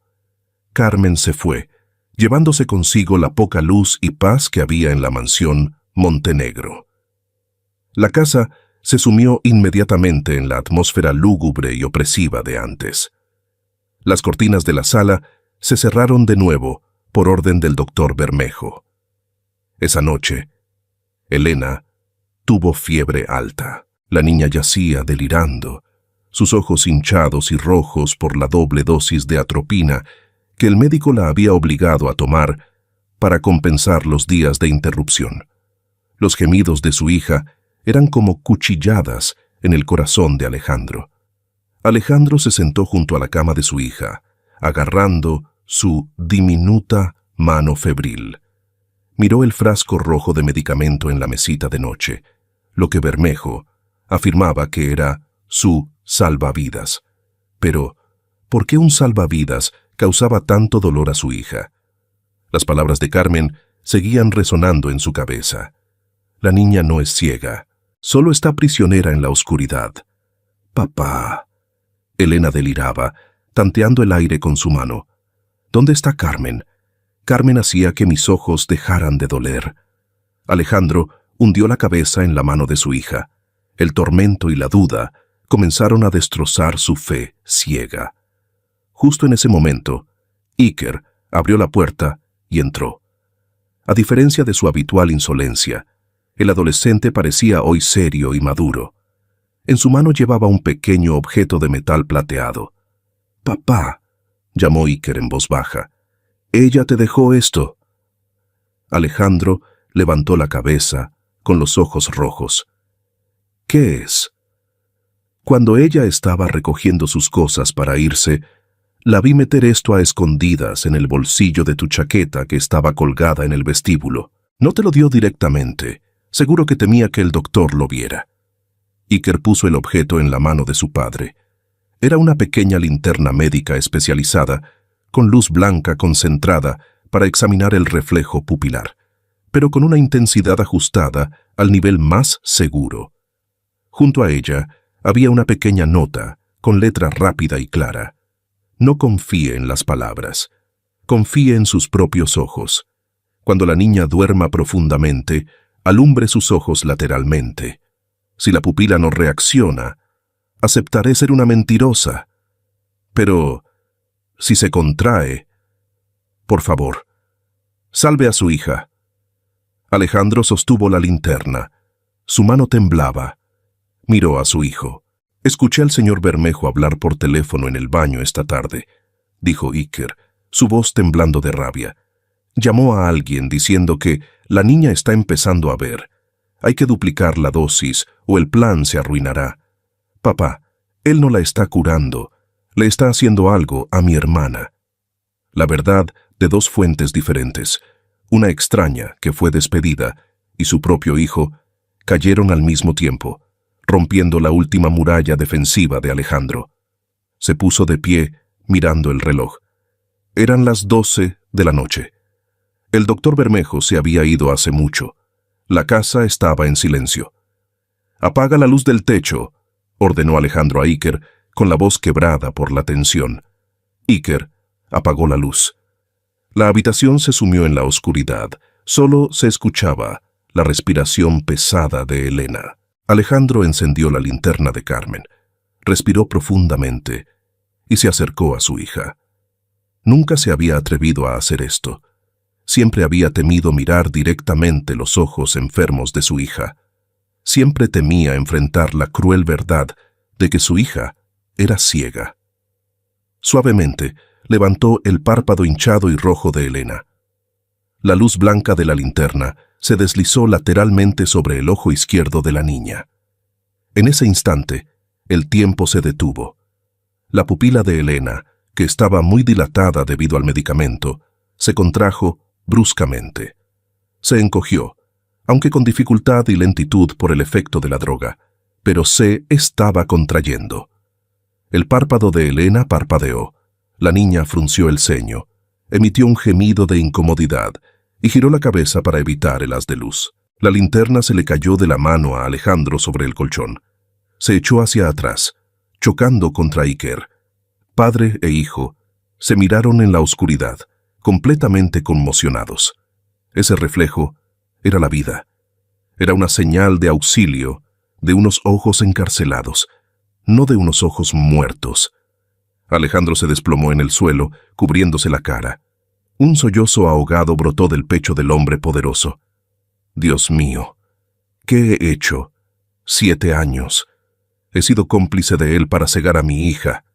Carmen se fue, llevándose consigo la poca luz y paz que había en la mansión Montenegro. La casa se sumió inmediatamente en la atmósfera lúgubre y opresiva de antes. Las cortinas de la sala se cerraron de nuevo por orden del doctor Bermejo. Esa noche, Elena tuvo fiebre alta. La niña yacía delirando, sus ojos hinchados y rojos por la doble dosis de atropina que el médico la había obligado a tomar para compensar los días de interrupción. Los gemidos de su hija eran como cuchilladas en el corazón de Alejandro. Alejandro se sentó junto a la cama de su hija, agarrando su diminuta mano febril. Miró el frasco rojo de medicamento en la mesita de noche, lo que Bermejo afirmaba que era su salvavidas. Pero, ¿por qué un salvavidas causaba tanto dolor a su hija. Las palabras de Carmen seguían resonando en su cabeza. La niña no es ciega, solo está prisionera en la oscuridad. Papá. Elena deliraba, tanteando el aire con su mano. ¿Dónde está Carmen? Carmen hacía que mis ojos dejaran de doler. Alejandro hundió la cabeza en la mano de su hija. El tormento y la duda comenzaron a destrozar su fe ciega. Justo en ese momento, Iker abrió la puerta y entró. A diferencia de su habitual insolencia, el adolescente parecía hoy serio y maduro. En su mano llevaba un pequeño objeto de metal plateado. «Papá», llamó Iker en voz baja, «ella te dejó esto». Alejandro levantó la cabeza con los ojos rojos. «¿Qué es?» Cuando ella estaba recogiendo sus cosas para irse, la vi meter esto a escondidas en el bolsillo de tu chaqueta que estaba colgada en el vestíbulo. No te lo dio directamente. Seguro que temía que el doctor lo viera. Iker puso el objeto en la mano de su padre. Era una pequeña linterna médica especializada, con luz blanca concentrada para examinar el reflejo pupilar, pero con una intensidad ajustada al nivel más seguro. Junto a ella había una pequeña nota, con letra rápida y clara. No confíe en las palabras. Confíe en sus propios ojos. Cuando la niña duerma profundamente, alumbre sus ojos lateralmente. Si la pupila no reacciona, aceptaré ser una mentirosa. Pero, si se contrae, por favor, salve a su hija. Alejandro sostuvo la linterna. Su mano temblaba. Miró a su hijo. «Escuché al señor Bermejo hablar por teléfono en el baño esta tarde», dijo Iker, su voz temblando de rabia. «Llamó a alguien diciendo que la niña está empezando a ver. Hay que duplicar la dosis o el plan se arruinará. Papá, él no la está curando, le está haciendo algo a mi hermana». La verdad de dos fuentes diferentes, una extraña que fue despedida y su propio hijo, cayeron al mismo tiempo, rompiendo la última muralla defensiva de Alejandro. Se puso de pie, mirando el reloj. Eran las 12 de la noche. El doctor Bermejo se había ido hace mucho. La casa estaba en silencio. «Apaga la luz del techo», ordenó Alejandro a Iker, con la voz quebrada por la tensión. Iker apagó la luz. La habitación se sumió en la oscuridad. Solo se escuchaba la respiración pesada de Elena. Alejandro encendió la linterna de Carmen, respiró profundamente y se acercó a su hija. Nunca se había atrevido a hacer esto. Siempre había temido mirar directamente los ojos enfermos de su hija. Siempre temía enfrentar la cruel verdad de que su hija era ciega. Suavemente levantó el párpado hinchado y rojo de Elena. La luz blanca de la linterna se deslizó lateralmente sobre el ojo izquierdo de la niña. En ese instante, el tiempo se detuvo. La pupila de Elena, que estaba muy dilatada debido al medicamento, se contrajo bruscamente. Se encogió, aunque con dificultad y lentitud por el efecto de la droga, pero se estaba contrayendo. El párpado de Elena parpadeó. La niña frunció el ceño, emitió un gemido de incomodidad y giró la cabeza para evitar el haz de luz. La linterna se le cayó de la mano a Alejandro sobre el colchón. Se echó hacia atrás, chocando contra Iker. Padre e hijo se miraron en la oscuridad, completamente conmocionados. Ese reflejo era la vida. Era una señal de auxilio de unos ojos encarcelados, no de unos ojos muertos. Alejandro se desplomó en el suelo, cubriéndose la cara. Un sollozo ahogado brotó del pecho del hombre poderoso. «Dios mío, ¿qué he hecho? 7 años. He sido cómplice de él para cegar a mi hija».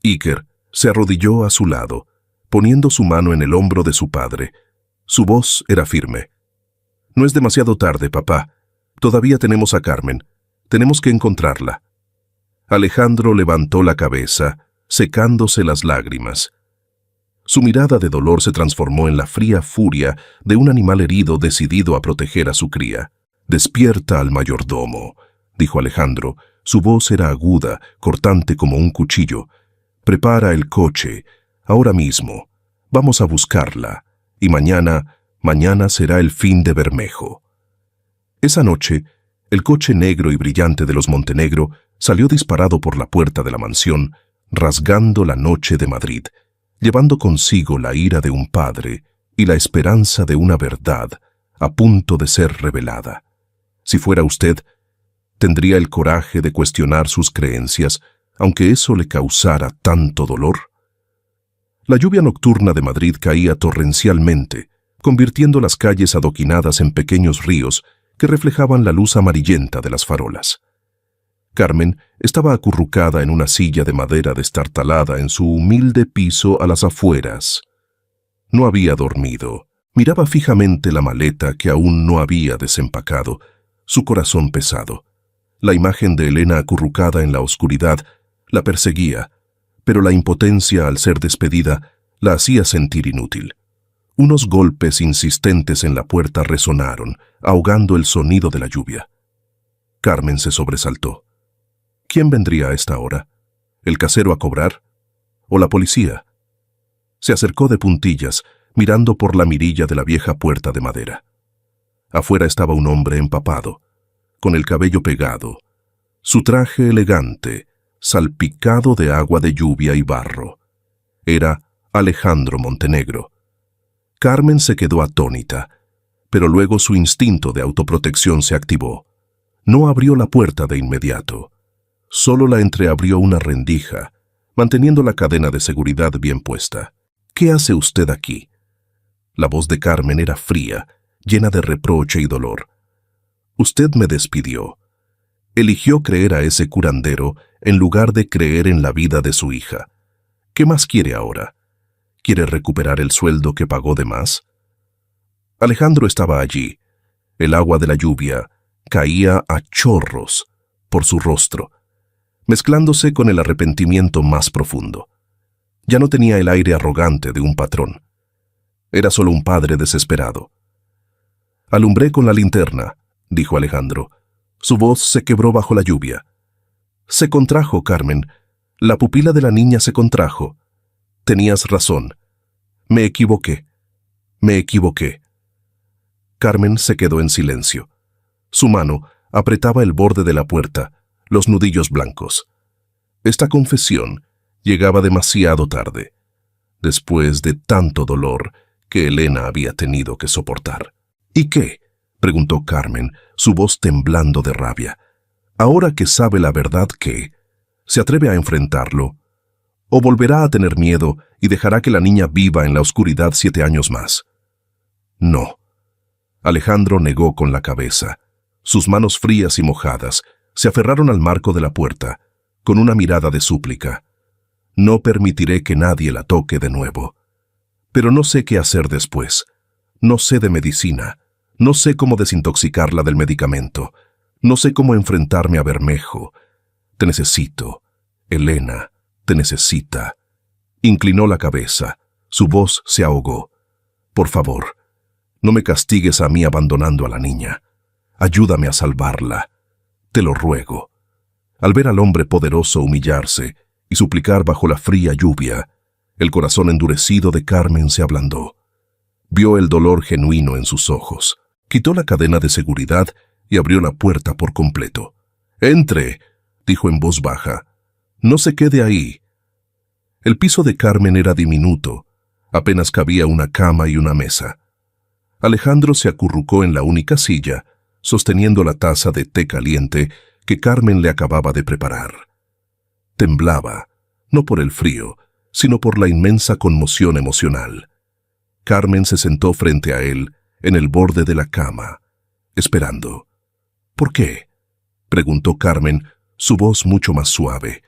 Iker se arrodilló a su lado, poniendo su mano en el hombro de su padre. Su voz era firme. «No es demasiado tarde, papá. Todavía tenemos a Carmen. Tenemos que encontrarla». Alejandro levantó la cabeza, secándose las lágrimas. Su mirada de dolor se transformó en la fría furia de un animal herido decidido a proteger a su cría. «Despierta al mayordomo», dijo Alejandro. Su voz era aguda, cortante como un cuchillo. «Prepara el coche. ahora mismo. Vamos a buscarla, y mañana será el fin de Bermejo. Esa noche, el coche negro y brillante de los Montenegro salió disparado por la puerta de la mansión, rasgando la noche de Madrid, llevando consigo la ira de un padre y la esperanza de una verdad a punto de ser revelada. Si fuera usted, ¿tendría el coraje de cuestionar sus creencias, aunque eso le causara tanto dolor? La lluvia nocturna de Madrid caía torrencialmente, convirtiendo las calles adoquinadas en pequeños ríos que reflejaban la luz amarillenta de las farolas. Carmen estaba acurrucada en una silla de madera destartalada en su humilde piso a las afueras. No había dormido. Miraba fijamente la maleta que aún no había desempacado, su corazón pesado. La imagen de Elena acurrucada en la oscuridad la perseguía, pero la impotencia al ser despedida la hacía sentir inútil. Unos golpes insistentes en la puerta resonaron, ahogando el sonido de la lluvia. Carmen se sobresaltó. ¿Quién vendría a esta hora? ¿El casero a cobrar? ¿O la policía? Se acercó de puntillas, mirando por la mirilla de la vieja puerta de madera. Afuera estaba un hombre empapado, con el cabello pegado, su traje elegante, salpicado de agua de lluvia y barro. Era Alejandro Montenegro. Carmen se quedó atónita, pero luego su instinto de autoprotección se activó. No abrió la puerta de inmediato. Solo la entreabrió una rendija, manteniendo la cadena de seguridad bien puesta. ¿Qué hace usted aquí? La voz de Carmen era fría, llena de reproche y dolor. Usted me despidió. Eligió creer a ese curandero en lugar de creer en la vida de su hija. ¿Qué más quiere ahora? ¿Quiere recuperar el sueldo que pagó de más? Alejandro estaba allí. El agua de la lluvia caía a chorros por su rostro, mezclándose con el arrepentimiento más profundo. Ya no tenía el aire arrogante de un patrón. Era solo un padre desesperado. «Alumbré con la linterna», dijo Alejandro. Su voz se quebró bajo la lluvia. «Se contrajo, Carmen. La pupila de la niña se contrajo. Tenías razón. Me equivoqué. Me equivoqué». Carmen se quedó en silencio. Su mano apretaba el borde de la puerta, los nudillos blancos. Esta confesión llegaba demasiado tarde, después de tanto dolor que Elena había tenido que soportar. «¿Y qué?», preguntó Carmen, su voz temblando de rabia. «Ahora que sabe la verdad, ¿qué? ¿Se atreve a enfrentarlo? ¿O volverá a tener miedo y dejará que la niña viva en la oscuridad 7 años más?» «No». Alejandro negó con la cabeza. Sus manos frías y mojadas se aferraron al marco de la puerta, con una mirada de súplica. «No permitiré que nadie la toque de nuevo. Pero no sé qué hacer después. No sé de medicina. No sé cómo desintoxicarla del medicamento. No sé cómo enfrentarme a Bermejo. Te necesito. Elena, te necesita». Inclinó la cabeza. Su voz se ahogó. «Por favor, no me castigues a mí abandonando a la niña. Ayúdame a salvarla. Te lo ruego». Al ver al hombre poderoso humillarse y suplicar bajo la fría lluvia, el corazón endurecido de Carmen se ablandó. Vio el dolor genuino en sus ojos. Quitó la cadena de seguridad y abrió la puerta por completo. «Entre», dijo en voz baja. «No se quede ahí». El piso de Carmen era diminuto. Apenas cabía una cama y una mesa. Alejandro se acurrucó en la única silla, sosteniendo la taza de té caliente que Carmen le acababa de preparar. Temblaba, no por el frío, sino por la inmensa conmoción emocional. Carmen se sentó frente a él, en el borde de la cama, esperando. «¿Por qué?», preguntó Carmen, su voz mucho más suave.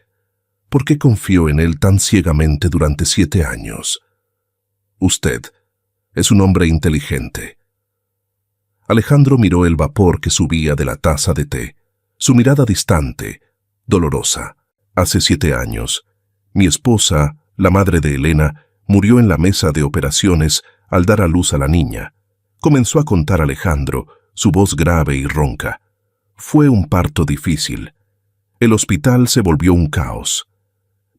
«¿Por qué confió en él tan ciegamente durante 7 años? Usted es un hombre inteligente». Alejandro miró el vapor que subía de la taza de té, su mirada distante, dolorosa. «Hace 7 años, mi esposa, la madre de Elena, murió en la mesa de operaciones al dar a luz a la niña», comenzó a contar Alejandro, su voz grave y ronca. «Fue un parto difícil. El hospital se volvió un caos.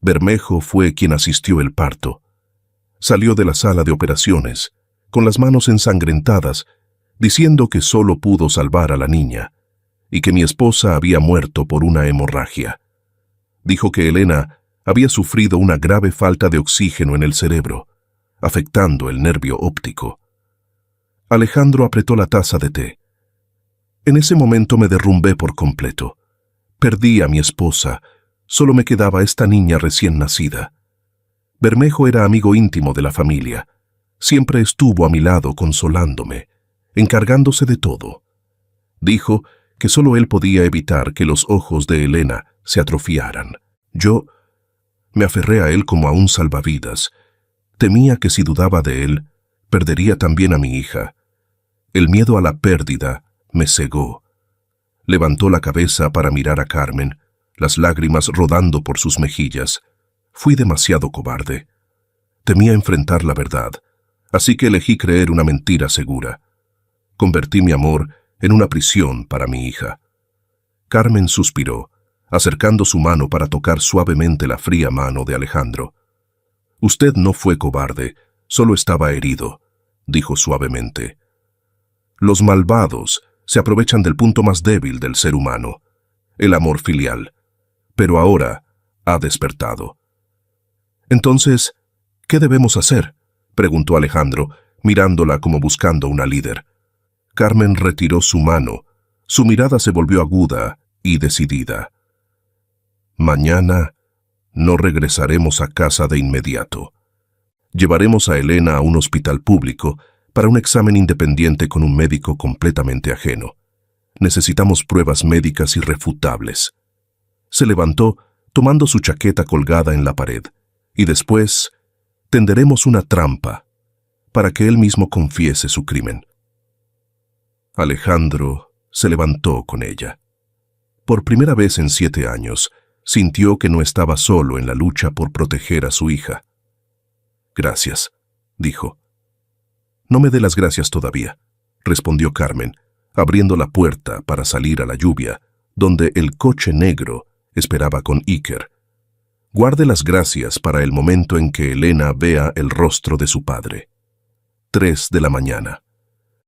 Bermejo fue quien asistió el parto. Salió de la sala de operaciones, con las manos ensangrentadas, diciendo que solo pudo salvar a la niña y que mi esposa había muerto por una hemorragia. Dijo que Elena había sufrido una grave falta de oxígeno en el cerebro, afectando el nervio óptico. Alejandro apretó la taza de té. En ese momento me derrumbé por completo. Perdí a mi esposa, solo me quedaba esta niña recién nacida. Bermejo era amigo íntimo de la familia. Siempre estuvo a mi lado consolándome, encargándose de todo. Dijo que solo él podía evitar que los ojos de Elena se atrofiaran. Yo me aferré a él como a un salvavidas. Temía que si dudaba de él, perdería también a mi hija. El miedo a la pérdida me cegó. Levantó la cabeza para mirar a Carmen, las lágrimas rodando por sus mejillas. Fui demasiado cobarde. Temía enfrentar la verdad, así que elegí creer una mentira segura. Convertí mi amor en una prisión para mi hija. Carmen suspiró, acercando su mano para tocar suavemente la fría mano de Alejandro. «Usted no fue cobarde, solo estaba herido», dijo suavemente. «Los malvados se aprovechan del punto más débil del ser humano, el amor filial, pero ahora ha despertado». «Entonces, ¿qué debemos hacer?», preguntó Alejandro, mirándola como buscando una líder. Carmen retiró su mano. Su mirada se volvió aguda y decidida. «Mañana no regresaremos a casa de inmediato. Llevaremos a Elena a un hospital público para un examen independiente con un médico completamente ajeno. Necesitamos pruebas médicas irrefutables». Se levantó, tomando su chaqueta colgada en la pared, y después tenderemos una trampa para que él mismo confiese su crimen. Alejandro se levantó con ella. Por primera vez en 7 años, sintió que no estaba solo en la lucha por proteger a su hija. «Gracias», dijo. «No me dé las gracias todavía», respondió Carmen, abriendo la puerta para salir a la lluvia, donde el coche negro esperaba con Iker. «Guarde las gracias para el momento en que Elena vea el rostro de su padre». 3 de la mañana.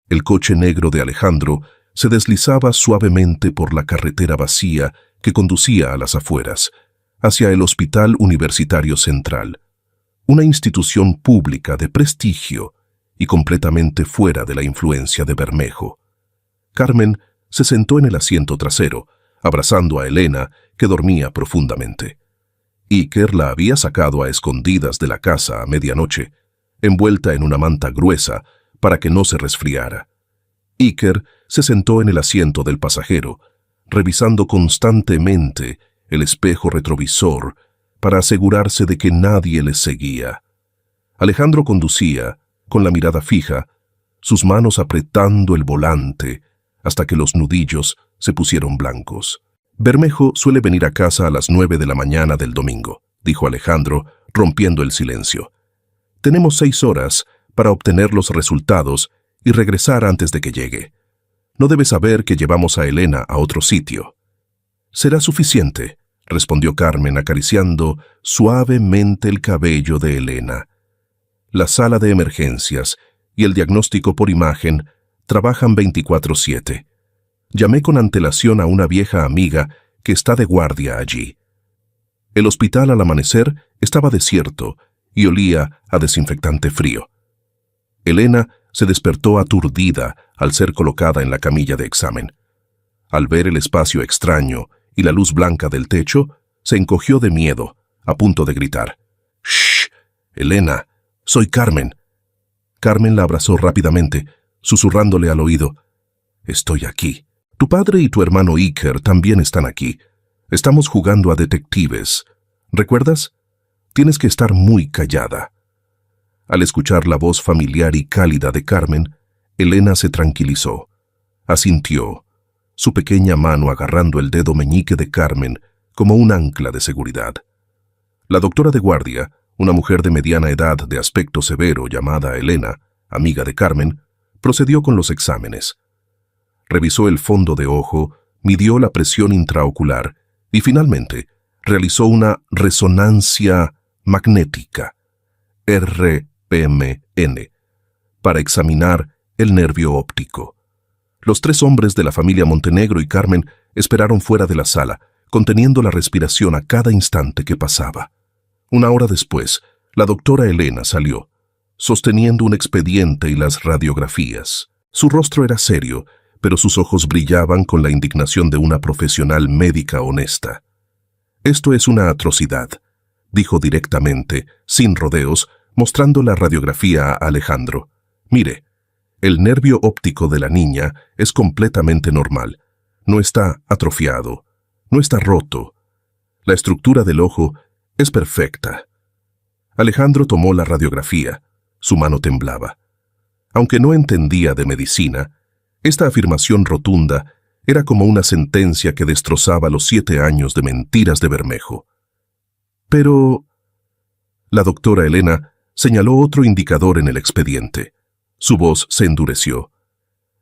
El coche negro de Alejandro se deslizaba suavemente por la carretera vacía que conducía a las afueras, hacia el Hospital Universitario Central, una institución pública de prestigio y completamente fuera de la influencia de Bermejo. Carmen se sentó en el asiento trasero, abrazando a Elena, que dormía profundamente. Iker la había sacado a escondidas de la casa a medianoche, envuelta en una manta gruesa para que no se resfriara. Iker se sentó en el asiento del pasajero, revisando constantemente el espejo retrovisor para asegurarse de que nadie les seguía. Alejandro conducía, con la mirada fija, sus manos apretando el volante hasta que los nudillos se pusieron blancos. «Bermejo suele venir a casa a las 9 de la mañana del domingo», dijo Alejandro, rompiendo el silencio. «Tenemos 6 horas para obtener los resultados y regresar antes de que llegue. No debe saber que llevamos a Elena a otro sitio». «Será suficiente», respondió Carmen acariciando suavemente el cabello de Elena. «La sala de emergencias y el diagnóstico por imagen trabajan 24/7. Llamé con antelación a una vieja amiga que está de guardia allí. El hospital al amanecer estaba desierto y olía a desinfectante frío. Elena se despertó aturdida al ser colocada en la camilla de examen. Al ver el espacio extraño y la luz blanca del techo, se encogió de miedo, a punto de gritar. «¡Shh! Elena, soy Carmen». Carmen la abrazó rápidamente, susurrándole al oído. «Estoy aquí. Tu padre y tu hermano Iker también están aquí. Estamos jugando a detectives. ¿Recuerdas? Tienes que estar muy callada». Al escuchar la voz familiar y cálida de Carmen, Elena se tranquilizó. Asintió, su pequeña mano agarrando el dedo meñique de Carmen como un ancla de seguridad. La doctora de guardia, una mujer de mediana edad de aspecto severo llamada Elena, amiga de Carmen, procedió con los exámenes. Revisó el fondo de ojo, midió la presión intraocular y finalmente realizó una resonancia magnética, PMN, para examinar el nervio óptico. Los 3 hombres de la familia Montenegro y Carmen esperaron fuera de la sala, conteniendo la respiración a cada instante que pasaba. 1 hora después, la doctora Elena salió, sosteniendo un expediente y las radiografías. Su rostro era serio, pero sus ojos brillaban con la indignación de una profesional médica honesta. «Esto es una atrocidad», dijo directamente, sin rodeos, mostrando la radiografía a Alejandro. «Mire, el nervio óptico de la niña es completamente normal. No está atrofiado, no está roto. La estructura del ojo es perfecta». Alejandro tomó la radiografía. Su mano temblaba. Aunque no entendía de medicina, esta afirmación rotunda era como una sentencia que destrozaba los 7 años de mentiras de Bermejo. Pero la doctora Elena señaló otro indicador en el expediente. Su voz se endureció.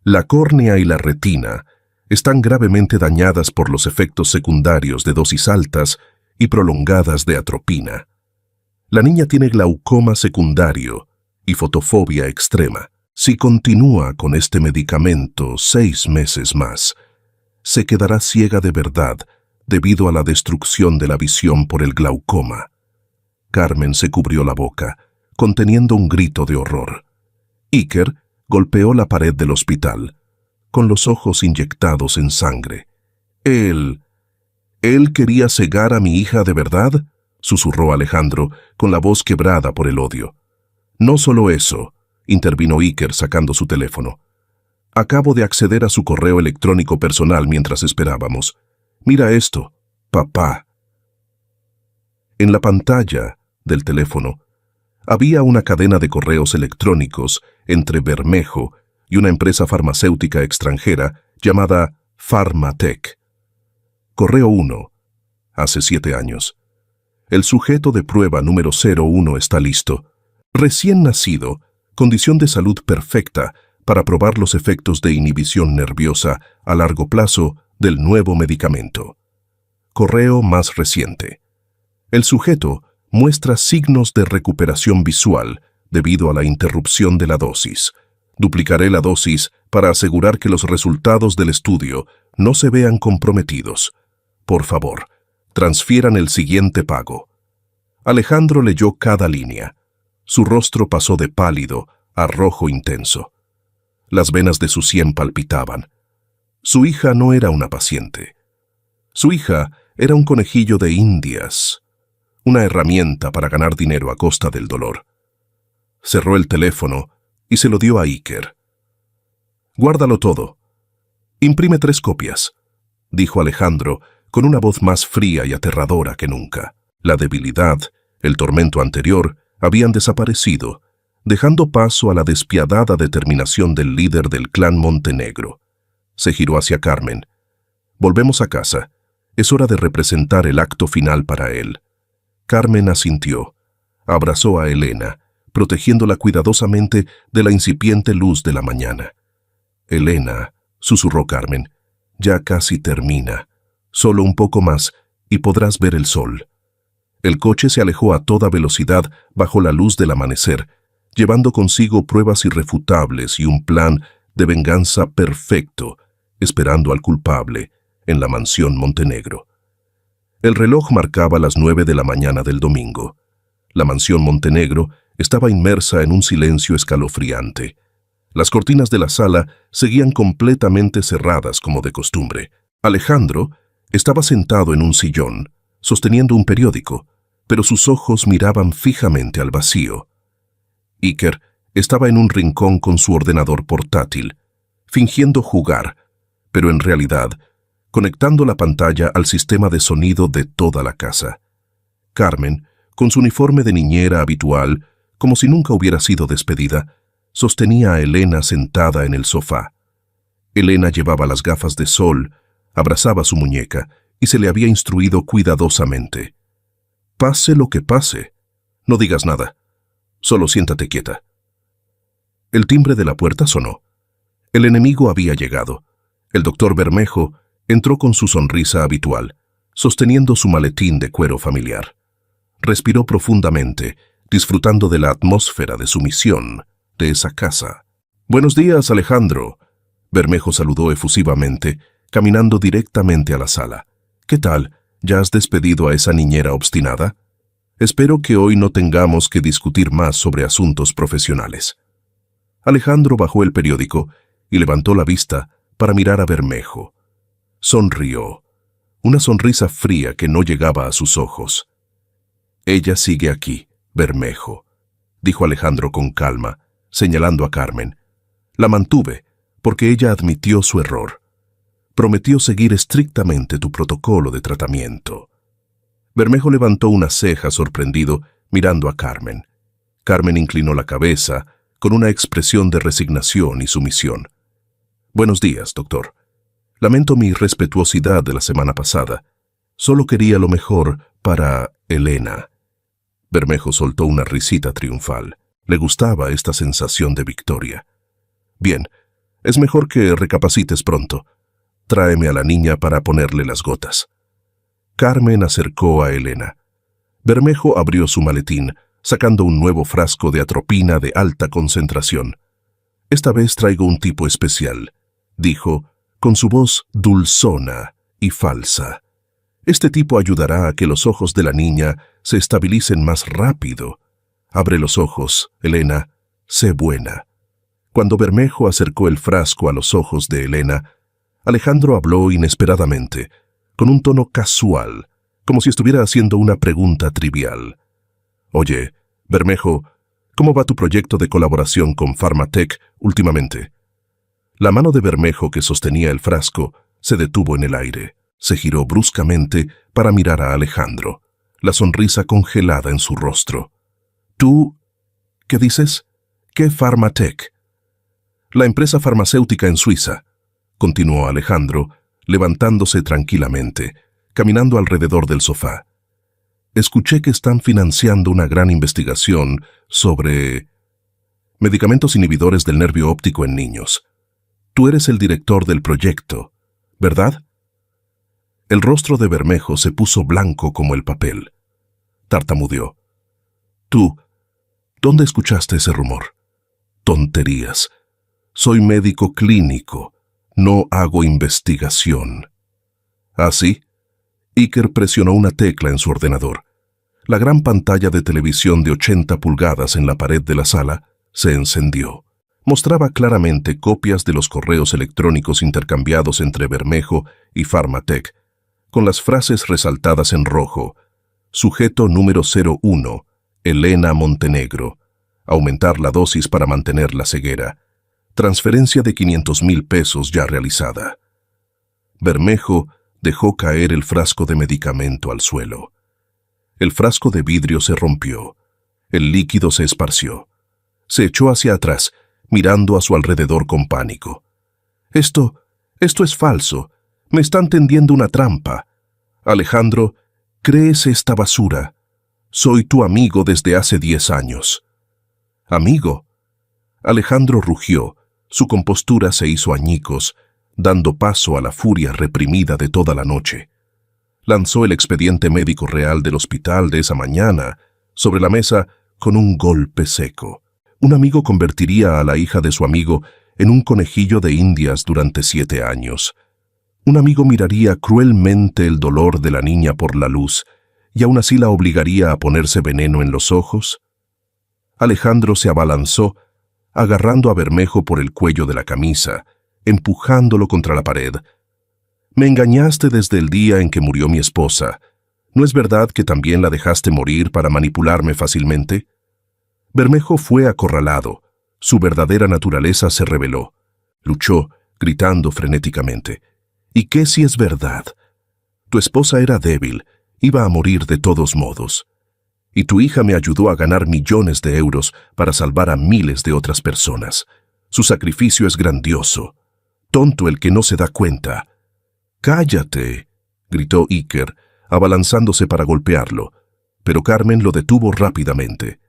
La córnea y la retina están gravemente dañadas por los efectos secundarios de dosis altas y prolongadas de atropina. La niña tiene glaucoma secundario y fotofobia extrema. Si continúa con este medicamento 6 meses más, se quedará ciega de verdad debido a la destrucción de la visión por el glaucoma. Carmen se cubrió la boca, conteniendo un grito de horror. Iker golpeó la pared del hospital, con los ojos inyectados en sangre. «¿Él quería cegar a mi hija de verdad?», susurró Alejandro, con la voz quebrada por el odio. «No solo eso», intervino Iker sacando su teléfono. «Acabo de acceder a su correo electrónico personal mientras esperábamos. Mira esto, papá». En la pantalla del teléfono había una cadena de correos electrónicos entre Bermejo y una empresa farmacéutica extranjera llamada Pharmatech. Correo 1. Hace 7 años. El sujeto de prueba número 01 está listo. Recién nacido, condición de salud perfecta para probar los efectos de inhibición nerviosa a largo plazo del nuevo medicamento. Correo más reciente. El sujeto muestra signos de recuperación visual debido a la interrupción de la dosis. Duplicaré la dosis para asegurar que los resultados del estudio no se vean comprometidos. Por favor, transfieran el siguiente pago. Alejandro leyó cada línea. Su rostro pasó de pálido a rojo intenso. Las venas de su sien palpitaban. Su hija no era una paciente. Su hija era un conejillo de Indias, una herramienta para ganar dinero a costa del dolor. Cerró el teléfono y se lo dio a Iker. «Guárdalo todo. Imprime 3 copias», dijo Alejandro con una voz más fría y aterradora que nunca. La debilidad, el tormento anterior, habían desaparecido, dejando paso a la despiadada determinación del líder del clan Montenegro. Se giró hacia Carmen. «Volvemos a casa. Es hora de representar el acto final para él». Carmen asintió. Abrazó a Elena, protegiéndola cuidadosamente de la incipiente luz de la mañana. «Elena», susurró Carmen, «ya casi termina. Solo un poco más y podrás ver el sol». El coche se alejó a toda velocidad bajo la luz del amanecer, llevando consigo pruebas irrefutables y un plan de venganza perfecto, esperando al culpable en la mansión Montenegro. El reloj marcaba las 9 de la mañana del domingo. La mansión Montenegro estaba inmersa en un silencio escalofriante. Las cortinas de la sala seguían completamente cerradas como de costumbre. Alejandro estaba sentado en un sillón, sosteniendo un periódico, pero sus ojos miraban fijamente al vacío. Iker estaba en un rincón con su ordenador portátil, fingiendo jugar, pero en realidad conectando la pantalla al sistema de sonido de toda la casa. Carmen, con su uniforme de niñera habitual, como si nunca hubiera sido despedida, sostenía a Elena sentada en el sofá. Elena llevaba las gafas de sol, abrazaba su muñeca y se le había instruido cuidadosamente. «Pase lo que pase, no digas nada, solo siéntate quieta». El timbre de la puerta sonó. El enemigo había llegado. El doctor Bermejo entró con su sonrisa habitual, sosteniendo su maletín de cuero familiar. Respiró profundamente, disfrutando de la atmósfera de sumisión de esa casa. «Buenos días, Alejandro», Bermejo saludó efusivamente, caminando directamente a la sala. «¿Qué tal? ¿Ya has despedido a esa niñera obstinada? Espero que hoy no tengamos que discutir más sobre asuntos profesionales». Alejandro bajó el periódico y levantó la vista para mirar a Bermejo. Sonrió, una sonrisa fría que no llegaba a sus ojos. «Ella sigue aquí, Bermejo», dijo Alejandro con calma, señalando a Carmen. «La mantuve porque ella admitió su error. Prometió seguir estrictamente tu protocolo de tratamiento». Bermejo levantó una ceja sorprendido, mirando a Carmen. Carmen inclinó la cabeza, con una expresión de resignación y sumisión. «Buenos días, doctor. Lamento mi irrespetuosidad de la semana pasada. Solo quería lo mejor para Elena». Bermejo soltó una risita triunfal. Le gustaba esta sensación de victoria. «Bien, es mejor que recapacites pronto. Tráeme a la niña para ponerle las gotas». Carmen acercó a Elena. Bermejo abrió su maletín, sacando un nuevo frasco de atropina de alta concentración. «Esta vez traigo un tipo especial», dijo, con su voz dulzona y falsa. «Este tipo ayudará a que los ojos de la niña se estabilicen más rápido. Abre los ojos, Elena, sé buena». Cuando Bermejo acercó el frasco a los ojos de Elena, Alejandro habló inesperadamente, con un tono casual, como si estuviera haciendo una pregunta trivial. «Oye, Bermejo, ¿cómo va tu proyecto de colaboración con Pharmatech últimamente?» La mano de Bermejo que sostenía el frasco se detuvo en el aire. Se giró bruscamente para mirar a Alejandro, la sonrisa congelada en su rostro. «¿Tú? ¿Qué dices? ¿Qué Pharmatech?» «La empresa farmacéutica en Suiza», continuó Alejandro, levantándose tranquilamente, caminando alrededor del sofá. «Escuché que están financiando una gran investigación sobre medicamentos inhibidores del nervio óptico en niños. Tú eres el director del proyecto, ¿verdad?» El rostro de Bermejo se puso blanco como el papel. Tartamudeó. «¿Tú? ¿Dónde escuchaste ese rumor?» «Tonterías. Soy médico clínico. No hago investigación». «¿Ah, sí?» Iker presionó una tecla en su ordenador. La gran pantalla de televisión de 80 pulgadas en la pared de la sala se encendió. Mostraba claramente copias de los correos electrónicos intercambiados entre Bermejo y Pharmatech, con las frases resaltadas en rojo: «Sujeto número 01, Elena Montenegro. Aumentar la dosis para mantener la ceguera. Transferencia de 500,000 pesos ya realizada». Bermejo dejó caer el frasco de medicamento al suelo. El frasco de vidrio se rompió. El líquido se esparció. Se echó hacia atrás, mirando a su alrededor con pánico. Esto es falso. Me están tendiendo una trampa. Alejandro, ¿crees esta basura? Soy tu amigo desde hace 10 años. ¿Amigo? Alejandro rugió. Su compostura se hizo añicos, dando paso a la furia reprimida de toda la noche. Lanzó el expediente médico real del hospital de esa mañana sobre la mesa con un golpe seco. Un amigo convertiría a la hija de su amigo en un conejillo de Indias durante 7 años. Un amigo miraría cruelmente el dolor de la niña por la luz y aún así la obligaría a ponerse veneno en los ojos. Alejandro se abalanzó, agarrando a Bermejo por el cuello de la camisa, empujándolo contra la pared. «Me engañaste desde el día en que murió mi esposa. ¿No es verdad que también la dejaste morir para manipularme fácilmente?» Bermejo fue acorralado. Su verdadera naturaleza se reveló. Luchó, gritando frenéticamente. «¿Y qué si es verdad? Tu esposa era débil, iba a morir de todos modos. Y tu hija me ayudó a ganar millones de euros para salvar a miles de otras personas. Su sacrificio es grandioso. Tonto el que no se da cuenta». «¡Cállate!», gritó Iker, abalanzándose para golpearlo, pero Carmen lo detuvo rápidamente.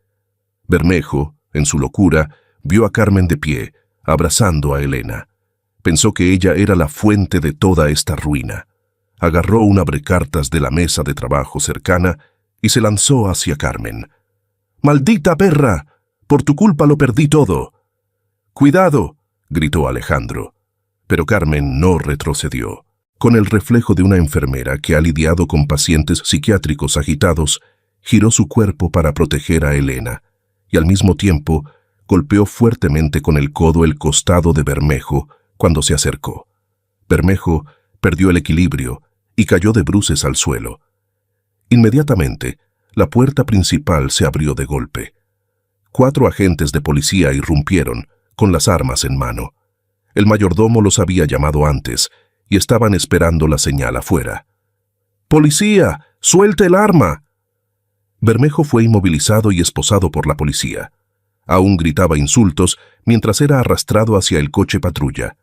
Bermejo, en su locura, vio a Carmen de pie, abrazando a Elena. Pensó que ella era la fuente de toda esta ruina. Agarró un abrecartas de la mesa de trabajo cercana y se lanzó hacia Carmen. ¡Maldita perra! Por tu culpa lo perdí todo. ¡Cuidado!, gritó Alejandro. Pero Carmen no retrocedió. Con el reflejo de una enfermera que ha lidiado con pacientes psiquiátricos agitados, giró su cuerpo para proteger a Elena, y al mismo tiempo golpeó fuertemente con el codo el costado de Bermejo cuando se acercó. Bermejo perdió el equilibrio y cayó de bruces al suelo. Inmediatamente, la puerta principal se abrió de golpe. 4 agentes de policía irrumpieron, con las armas en mano. El mayordomo los había llamado antes y estaban esperando la señal afuera. ¡Policía! ¡Suelte el arma! Bermejo fue inmovilizado y esposado por la policía. Aún gritaba insultos mientras era arrastrado hacia el coche patrulla.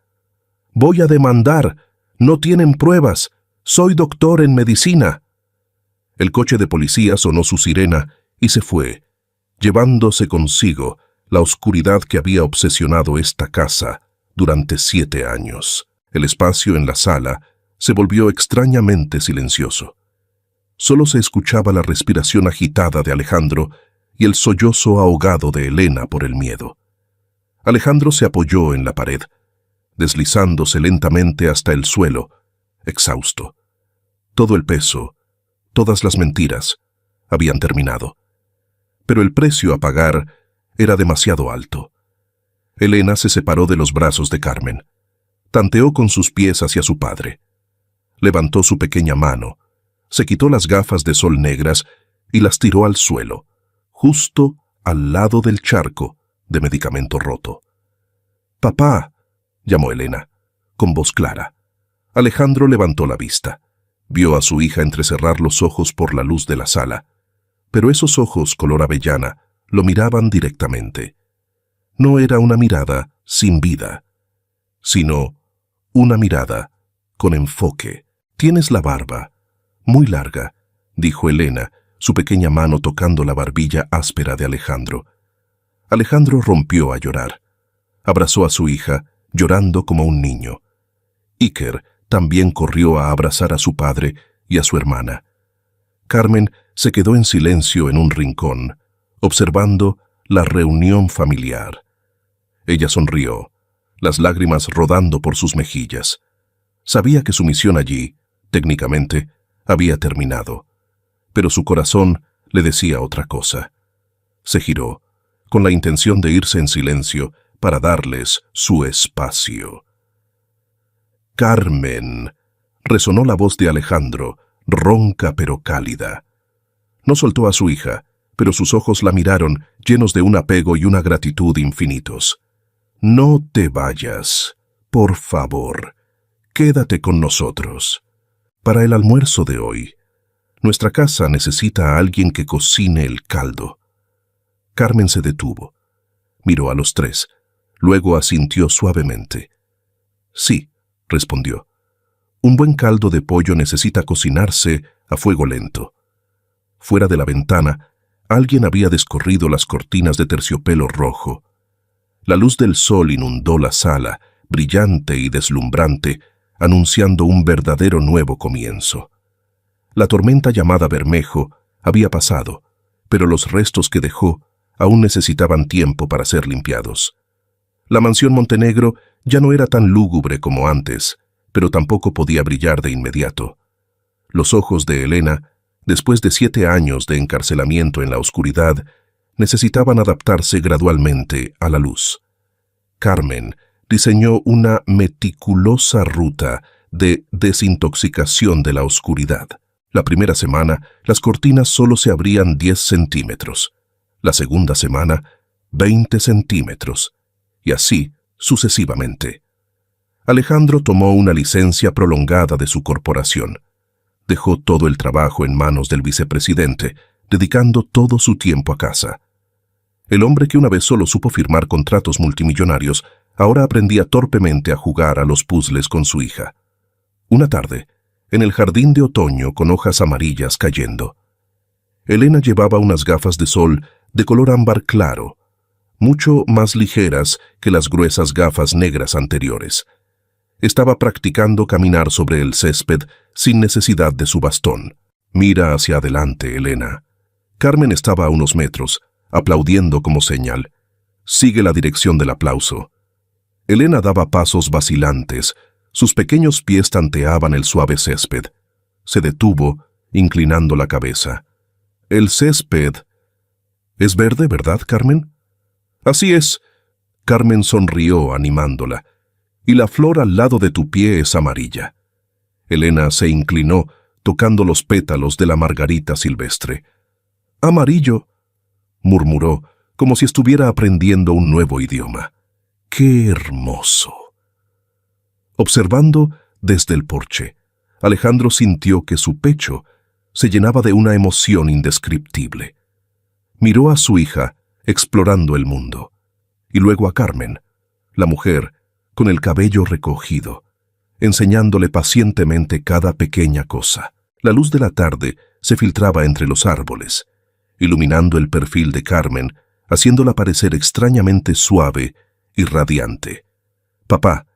«Voy a demandar. No tienen pruebas. Soy doctor en medicina». El coche de policía sonó su sirena y se fue, llevándose consigo la oscuridad que había obsesionado esta casa durante 7 años. El espacio en la sala se volvió extrañamente silencioso. Solo se escuchaba la respiración agitada de Alejandro y el sollozo ahogado de Elena por el miedo. Alejandro se apoyó en la pared, deslizándose lentamente hasta el suelo, exhausto. Todo el peso, todas las mentiras, habían terminado. Pero el precio a pagar era demasiado alto. Elena se separó de los brazos de Carmen. Tanteó con sus pies hacia su padre. Levantó su pequeña mano, se quitó las gafas de sol negras y las tiró al suelo, justo al lado del charco de medicamento roto. «Papá», llamó Elena, con voz clara. Alejandro levantó la vista. Vio a su hija entrecerrar los ojos por la luz de la sala, pero esos ojos color avellana lo miraban directamente. No era una mirada sin vida, sino una mirada con enfoque. «Tienes la barba muy larga», dijo Elena, su pequeña mano tocando la barbilla áspera de Alejandro. Alejandro rompió a llorar. Abrazó a su hija, llorando como un niño. Iker también corrió a abrazar a su padre y a su hermana. Carmen se quedó en silencio en un rincón, observando la reunión familiar. Ella sonrió, las lágrimas rodando por sus mejillas. Sabía que su misión allí, técnicamente, había terminado, pero su corazón le decía otra cosa. Se giró, con la intención de irse en silencio para darles su espacio. «Carmen», resonó la voz de Alejandro, ronca pero cálida. No soltó a su hija, pero sus ojos la miraron, llenos de un apego y una gratitud infinitos. «No te vayas, por favor. Quédate con nosotros. Para el almuerzo de hoy, nuestra casa necesita a alguien que cocine el caldo». Carmen se detuvo. Miró a los 3, luego asintió suavemente. «Sí», respondió. «Un buen caldo de pollo necesita cocinarse a fuego lento». Fuera de la ventana, alguien había descorrido las cortinas de terciopelo rojo. La luz del sol inundó la sala, brillante y deslumbrante, anunciando un verdadero nuevo comienzo. La tormenta llamada Bermejo había pasado, pero los restos que dejó aún necesitaban tiempo para ser limpiados. La mansión Montenegro ya no era tan lúgubre como antes, pero tampoco podía brillar de inmediato. Los ojos de Elena, después de 7 años de encarcelamiento en la oscuridad, necesitaban adaptarse gradualmente a la luz. Carmen diseñó una meticulosa ruta de desintoxicación de la oscuridad. La primera semana, las cortinas solo se abrían 10 centímetros. La segunda semana, 20 centímetros. Y así sucesivamente. Alejandro tomó una licencia prolongada de su corporación. Dejó todo el trabajo en manos del vicepresidente, dedicando todo su tiempo a casa. El hombre que una vez solo supo firmar contratos multimillonarios, ahora aprendía torpemente a jugar a los puzzles con su hija. Una tarde, en el jardín de otoño con hojas amarillas cayendo, Elena llevaba unas gafas de sol de color ámbar claro, mucho más ligeras que las gruesas gafas negras anteriores. Estaba practicando caminar sobre el césped sin necesidad de su bastón. «Mira hacia adelante, Elena». Carmen estaba a unos metros, aplaudiendo como señal. Sigue la dirección del aplauso. Elena daba pasos vacilantes. Sus pequeños pies tanteaban el suave césped. Se detuvo, inclinando la cabeza. El césped... ¿Es verde, verdad, Carmen? Así es. Carmen sonrió, animándola. Y la flor al lado de tu pie es amarilla. Elena se inclinó, tocando los pétalos de la margarita silvestre. Amarillo, murmuró, como si estuviera aprendiendo un nuevo idioma. ¡Qué hermoso! Observando desde el porche, Alejandro sintió que su pecho se llenaba de una emoción indescriptible. Miró a su hija, explorando el mundo, y luego a Carmen, la mujer, con el cabello recogido, enseñándole pacientemente cada pequeña cosa. La luz de la tarde se filtraba entre los árboles, iluminando el perfil de Carmen, haciéndola parecer extrañamente suave y radiante. Papá,